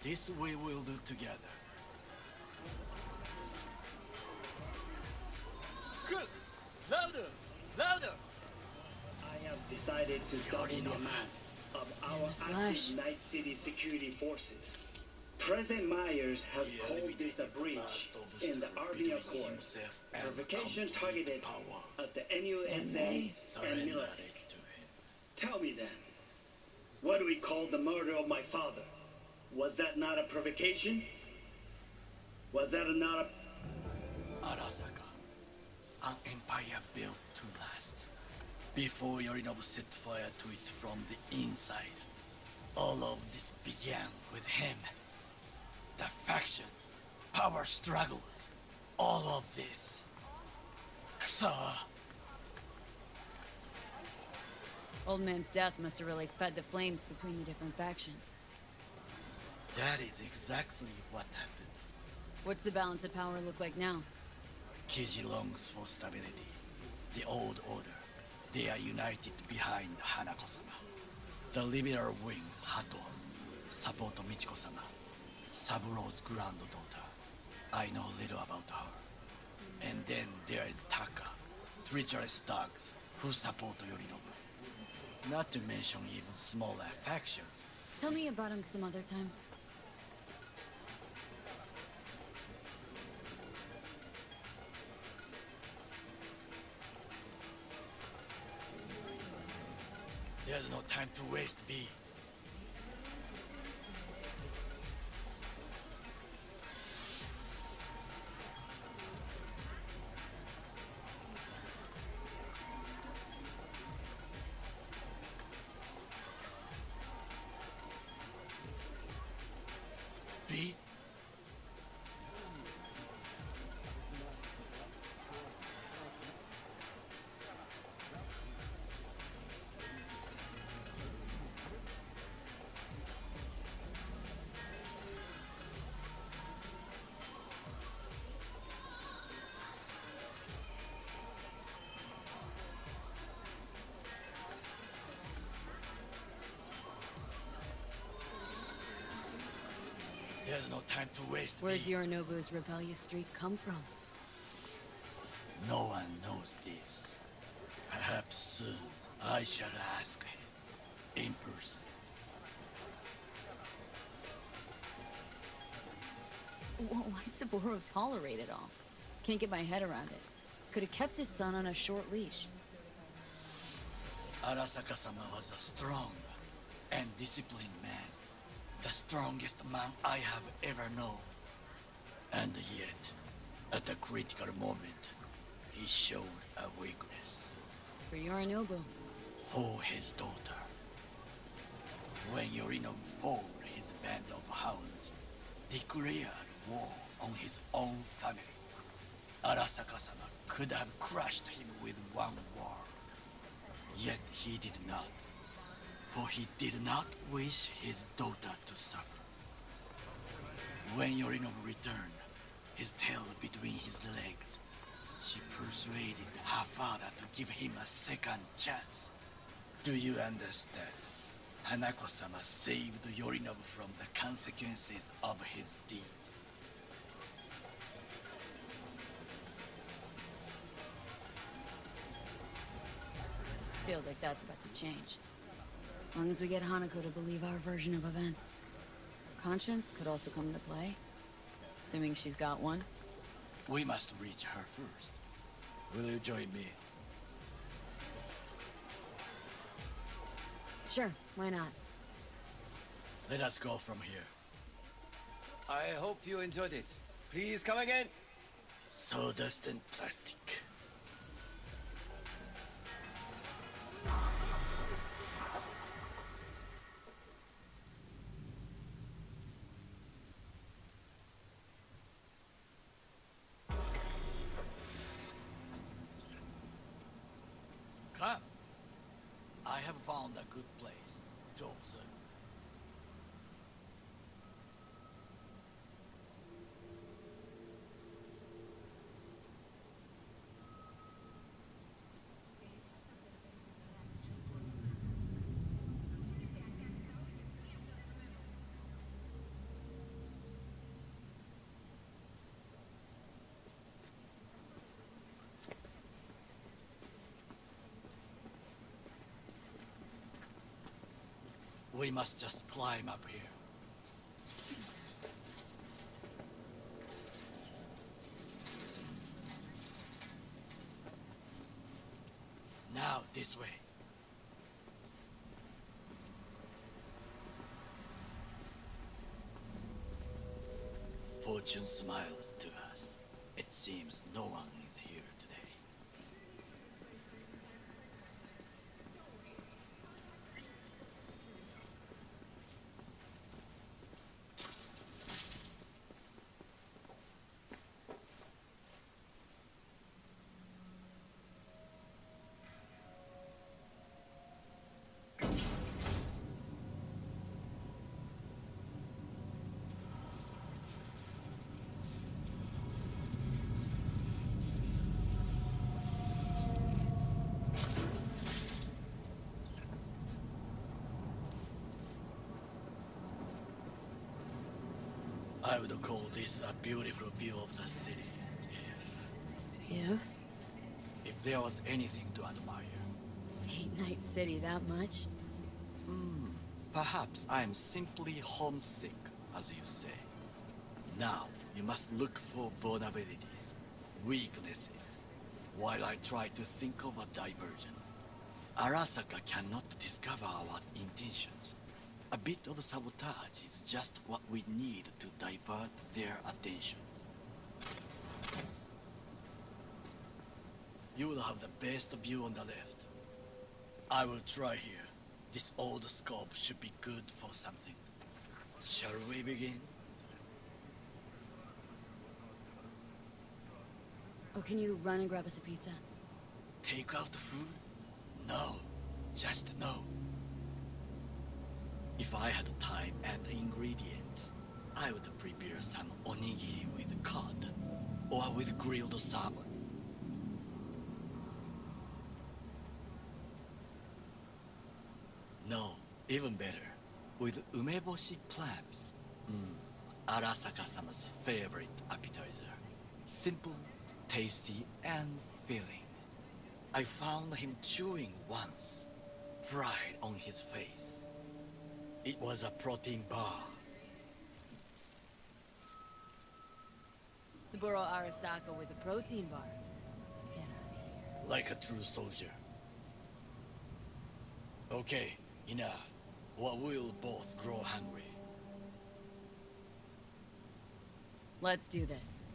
This we will do together. Cook! Louder! Louder! I have decided to double the amount of our active Night City security forces. President Myers has called this a breach in the Army Accord. Provocation targeted at the NUSA and military. Tell me then, what do we call the murder of my father? Was that not a provocation? Was that not a... Arasaka, an empire built to last. Before Yorinobu set fire to it from the inside. All of this began with him. The factions, power struggles, all of this. Ksa! Old man's death must have really fed the flames between the different factions. That is exactly what happened. What's the balance of power look like now? Kiji longs for stability. The old order. They are united behind Hanako-sama. The liberal wing, Hato, support Michiko-sama, Saburo's granddaughter. I know little about her. And then there is Taka, treacherous thugs who support Yorinobu. Not to mention even smaller factions. Tell me about him some other time. There's no time to waste, V. V? There's no time to waste. Where's Yorinobu's rebellious streak come from? No one knows this. Perhaps soon I shall ask him in person. Why'd Saburo tolerate it all? Can't get my head around it. Could have kept his son on a short leash. Arasaka-sama was a strong and disciplined man. the strongest man I have ever known. And yet, at a critical moment, he showed a weakness. For Yorinobu. For his daughter. When Yorinobu found his band of hounds, declared war on his own family, Arasaka-sama could have crushed him with one word. Yet he did not, for he did not wish his daughter to suffer. When Yorinobu returned, his tail between his legs, she persuaded her father to give him a second chance. Do you understand? Hanako-sama saved Yorinobu from the consequences of his deeds. Feels like that's about to change. As long as we get Hanako to believe our version of events. Conscience could also come into play. Assuming she's got one. We must reach her first. Will you join me? Sure, why not? Let us go from here. I hope you enjoyed it. Please come again. Sawdust and plastic. Come. I have found a good place to observe. We must just climb up here. Now, this way. Fortune smiles to us. It seems no one is here today. I would call this a beautiful view of the city, If? if there was anything to admire. Hate Night City that much? Perhaps I am simply homesick, as you say. Now, you must look for vulnerabilities, weaknesses, while I try to think of a diversion. Arasaka cannot discover our intentions. A bit of sabotage is just what we need to divert their attention. You will have the best view on the left. I will try here. This old scope should be good for something. Shall we begin? Oh, can you run and grab us a pizza? Take out the food? No. Just no. If I had time and ingredients, I would prepare some onigiri with cod, or with grilled salmon. No, even better, with umeboshi clams. Arasaka-sama's favorite appetizer. Simple, tasty, and filling. I found him chewing once, pride on his face. It was a protein bar. Saburo Arasaka with a protein bar. Get out of here. Like a true soldier. Okay, enough. Or we'll both grow hungry. Let's do this.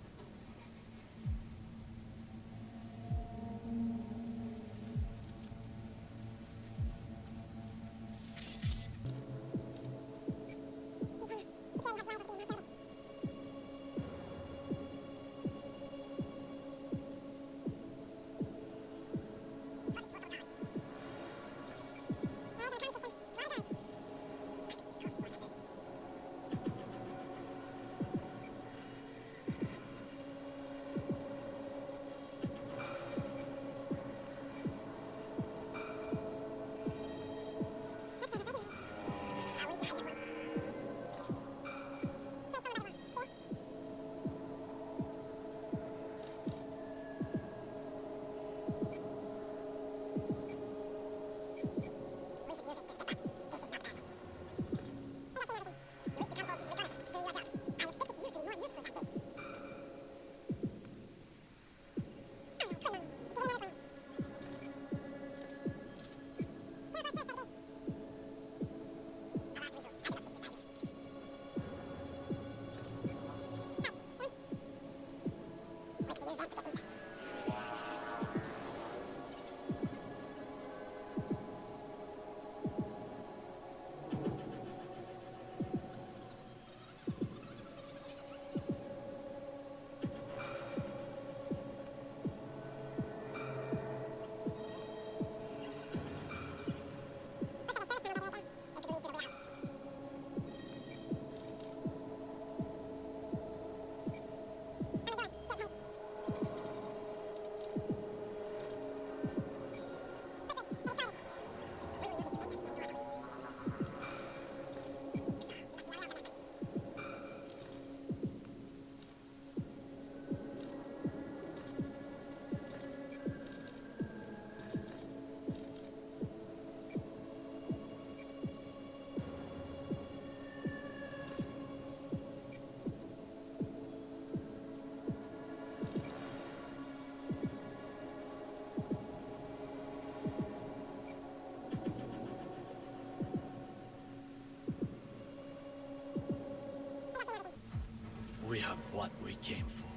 We have what we came for.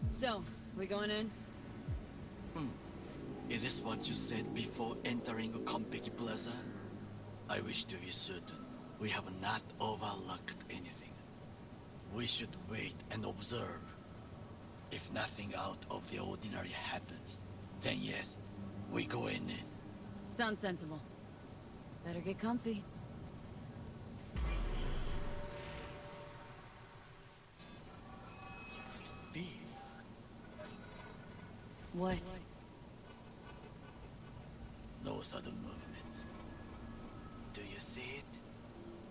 So, we going in? It is what you said before entering Konpeki Plaza? I wish to be certain we have not overlooked anything. We should wait and observe. If nothing out of the ordinary happens, then yes, we go in. Sounds sensible. Better get comfy. B. What? No sudden movements. Do you see it?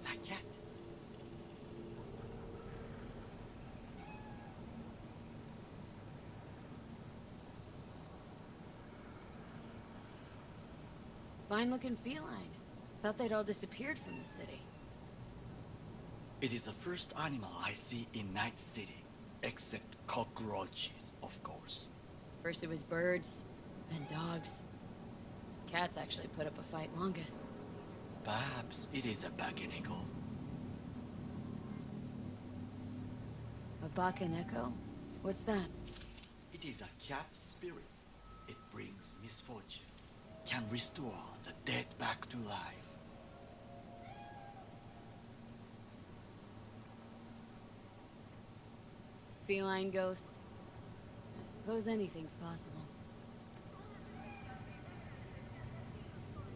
That cat? Fine-looking feline. Thought they'd all disappeared from the city. It is the first animal I see in Night City, except cockroaches, of course. First it was birds, then dogs. Cats actually put up a fight longest. Perhaps it is a bakeneko. A bakaneko? What's that? It is a cat spirit. It brings misfortune. Can restore the dead back to life. Feline ghost? I suppose anything's possible.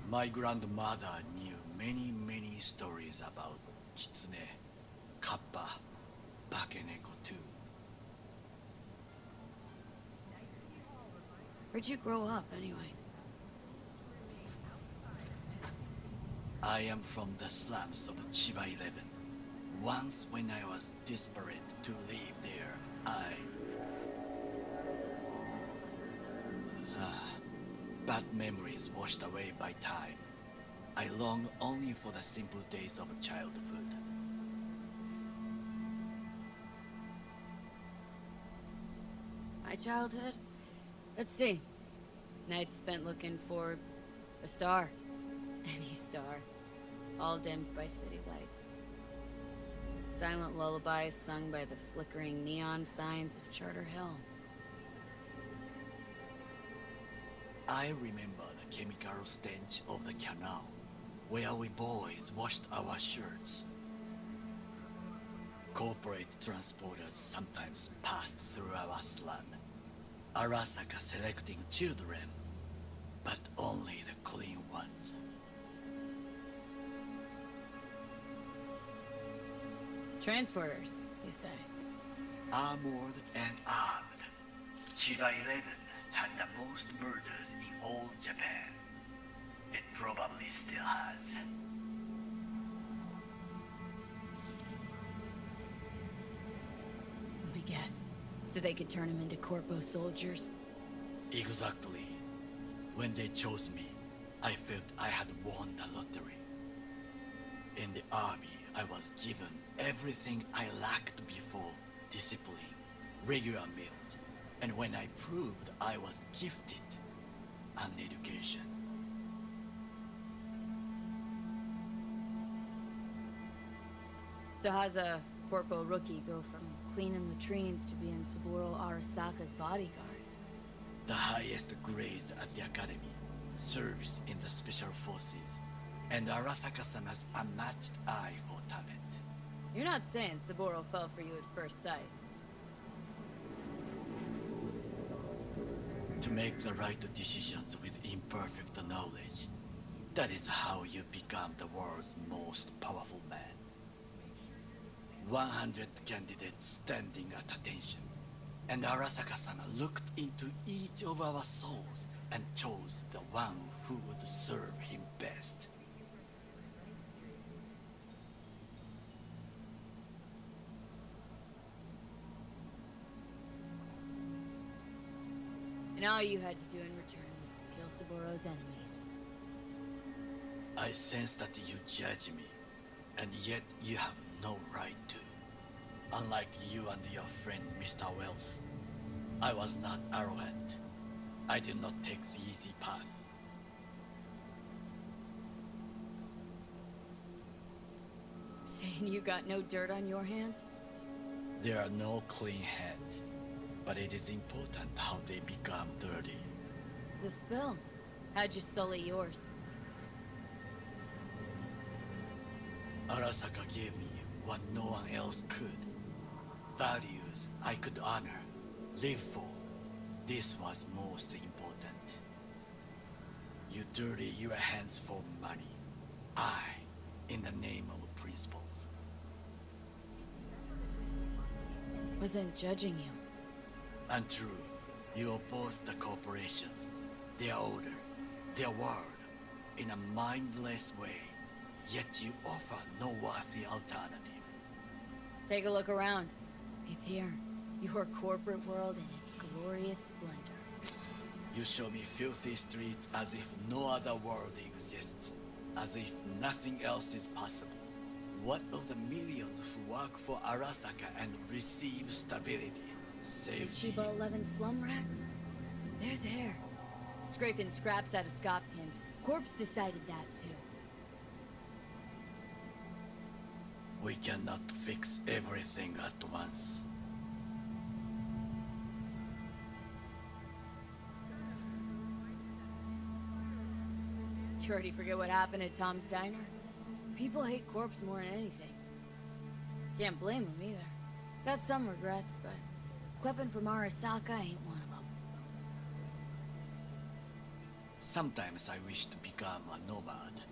My grandmother knew many stories about kitsune, kappa, bakeneko too. Where'd you grow up, anyway? I am from the slums of Chiba 11. Once when I was desperate to live there, bad memories washed away by time. I long only for the simple days of childhood. My childhood? Let's see. Nights spent looking for a star. Any star. All dimmed by city lights. Silent lullabies sung by the flickering neon signs of Charter Hill. I remember the chemical stench of the canal, where we boys washed our shirts. Corporate transporters sometimes passed through our slum. Arasaka selecting children, but only the clean ones. Transporters, you say? Armored and armed. Chiba 11 had the most murders in all Japan. It probably still has. Let me guess. So they could turn him into corpo soldiers? Exactly. When they chose me, I felt I had won the lottery. In the army, I was given everything I lacked before: discipline, regular meals, and when I proved I was gifted, an education. So how's a corpo rookie go from cleaning latrines to being Saburo Arasaka's bodyguard? The highest grades at the academy, service in the special forces, and Arasaka-san has a unmatched eye for talent. You're not saying Saburo fell for you at first sight. To make the right decisions with imperfect knowledge, that is how you become the world's most powerful man. 100 candidates standing at attention, and Arasaka-san looked into each of our souls and chose the one who would serve him best. And all you had to do in return was kill Saburo's enemies. I sense that you judge me, and yet you have no right to. Unlike you and your friend Mr. Wells, I was not arrogant. I did not take the easy path. Saying you got no dirt on your hands? There are no clean hands, but it is important how they become dirty. It's a spill. How'd you sully yours? Arasaka gave me what no one else could. Values I could honor, live for. This was most important. You dirty your hands for money. I, in the name of principles. Wasn't judging you. Untrue. You oppose the corporations, their order, their word, in a mindless way. Yet you offer no worthy alternative. Take a look around. It's here. Your corporate world in its glorious splendor. You show me filthy streets as if no other world exists, as if nothing else is possible. What of the millions who work for Arasaka and receive stability, The safety? Chiba 11 slum rats? They're there. Scraping scraps out of scop tins. Corpse decided that too. We cannot fix everything at once. You already forget what happened at Tom's Diner? People hate Corpse more than anything. Can't blame them either. Got some regrets, but clipping from Arasaka ain't one of them. Sometimes I wish to become a nomad,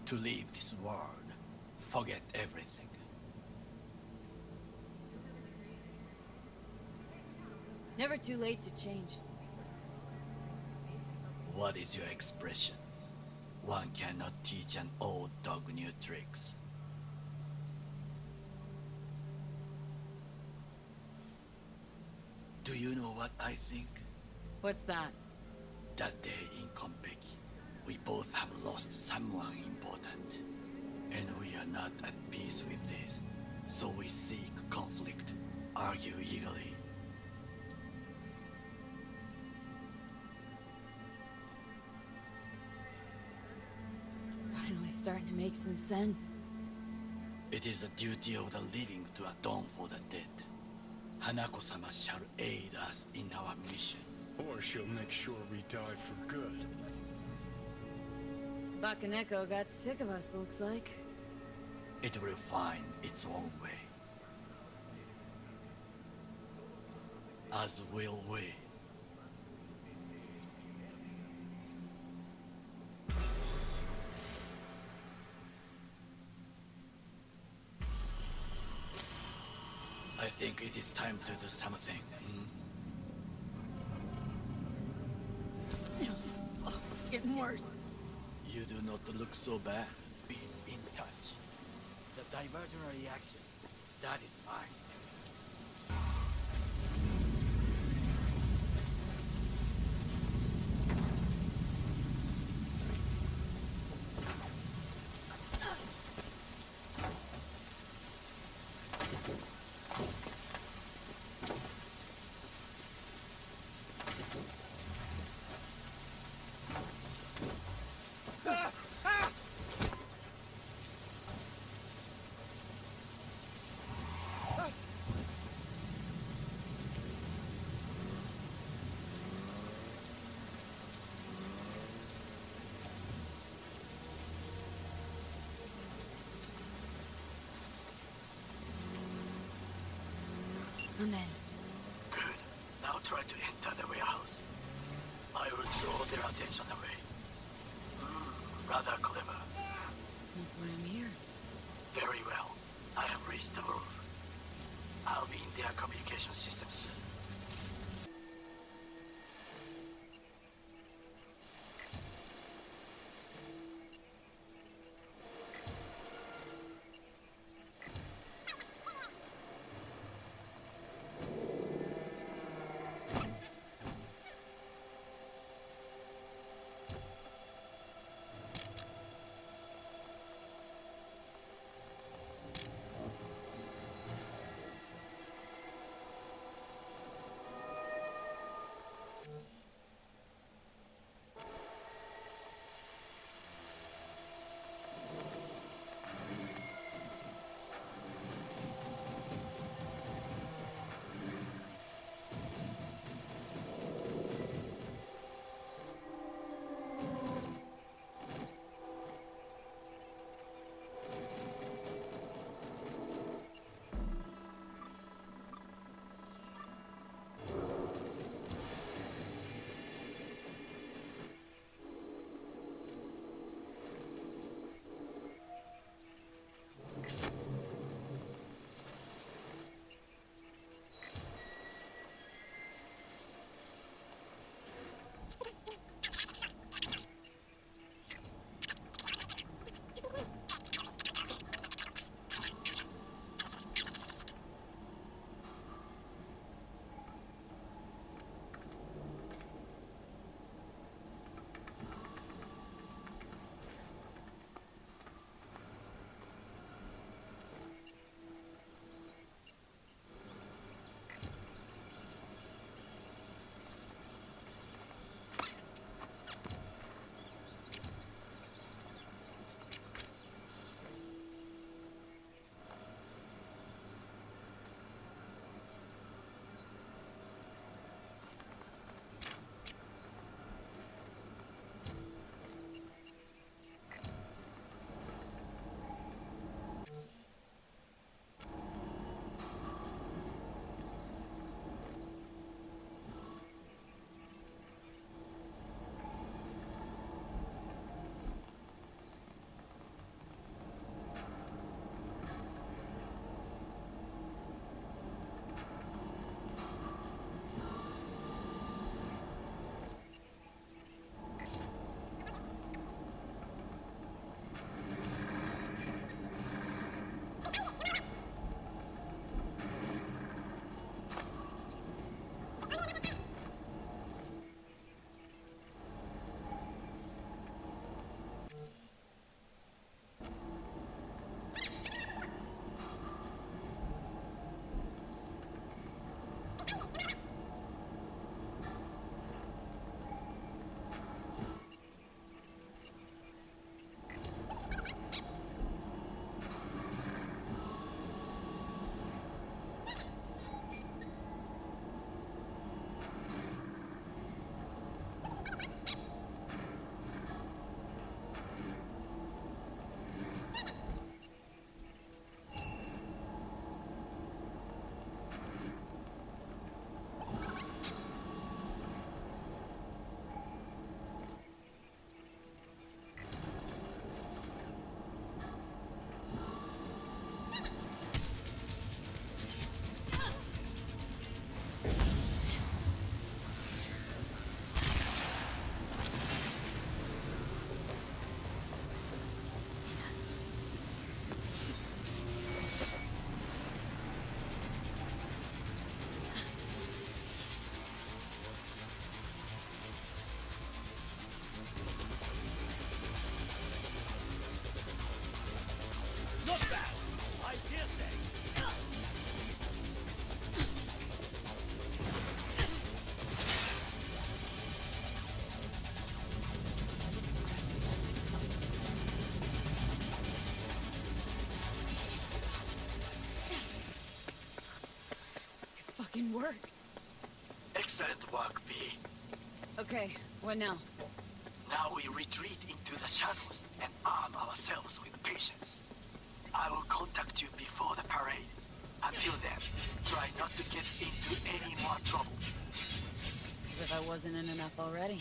to leave this world, forget everything. Never too late to change. What is your expression? One cannot teach an old dog new tricks. Do you know what I think? What's that? That day in Konpeki, we both have lost someone important. And we are not at peace with this, so we seek conflict, argue eagerly. Finally starting to make some sense. It is the duty of the living to atone for the dead. Hanako-sama shall aid us in our mission. Or she'll make sure we die for good. Bakaneko got sick of us, looks like. It will find its own way. As will we. I think it is time to do something. Getting worse. You do not look so bad. Be in touch. The divergent reaction, that is mine too. I'm in. Good. Now try to enter the warehouse. I will draw their attention away. Rather clever. That's why I'm here. Very well. I have reached the roof. I'll be in their communication system soon. fucking worked. Excellent work, B. Okay, what now? Now we retreat into the shadows and arm ourselves with patience. I will contact you before the parade. Until then, try not to get into any more trouble. As if I wasn't in enough already.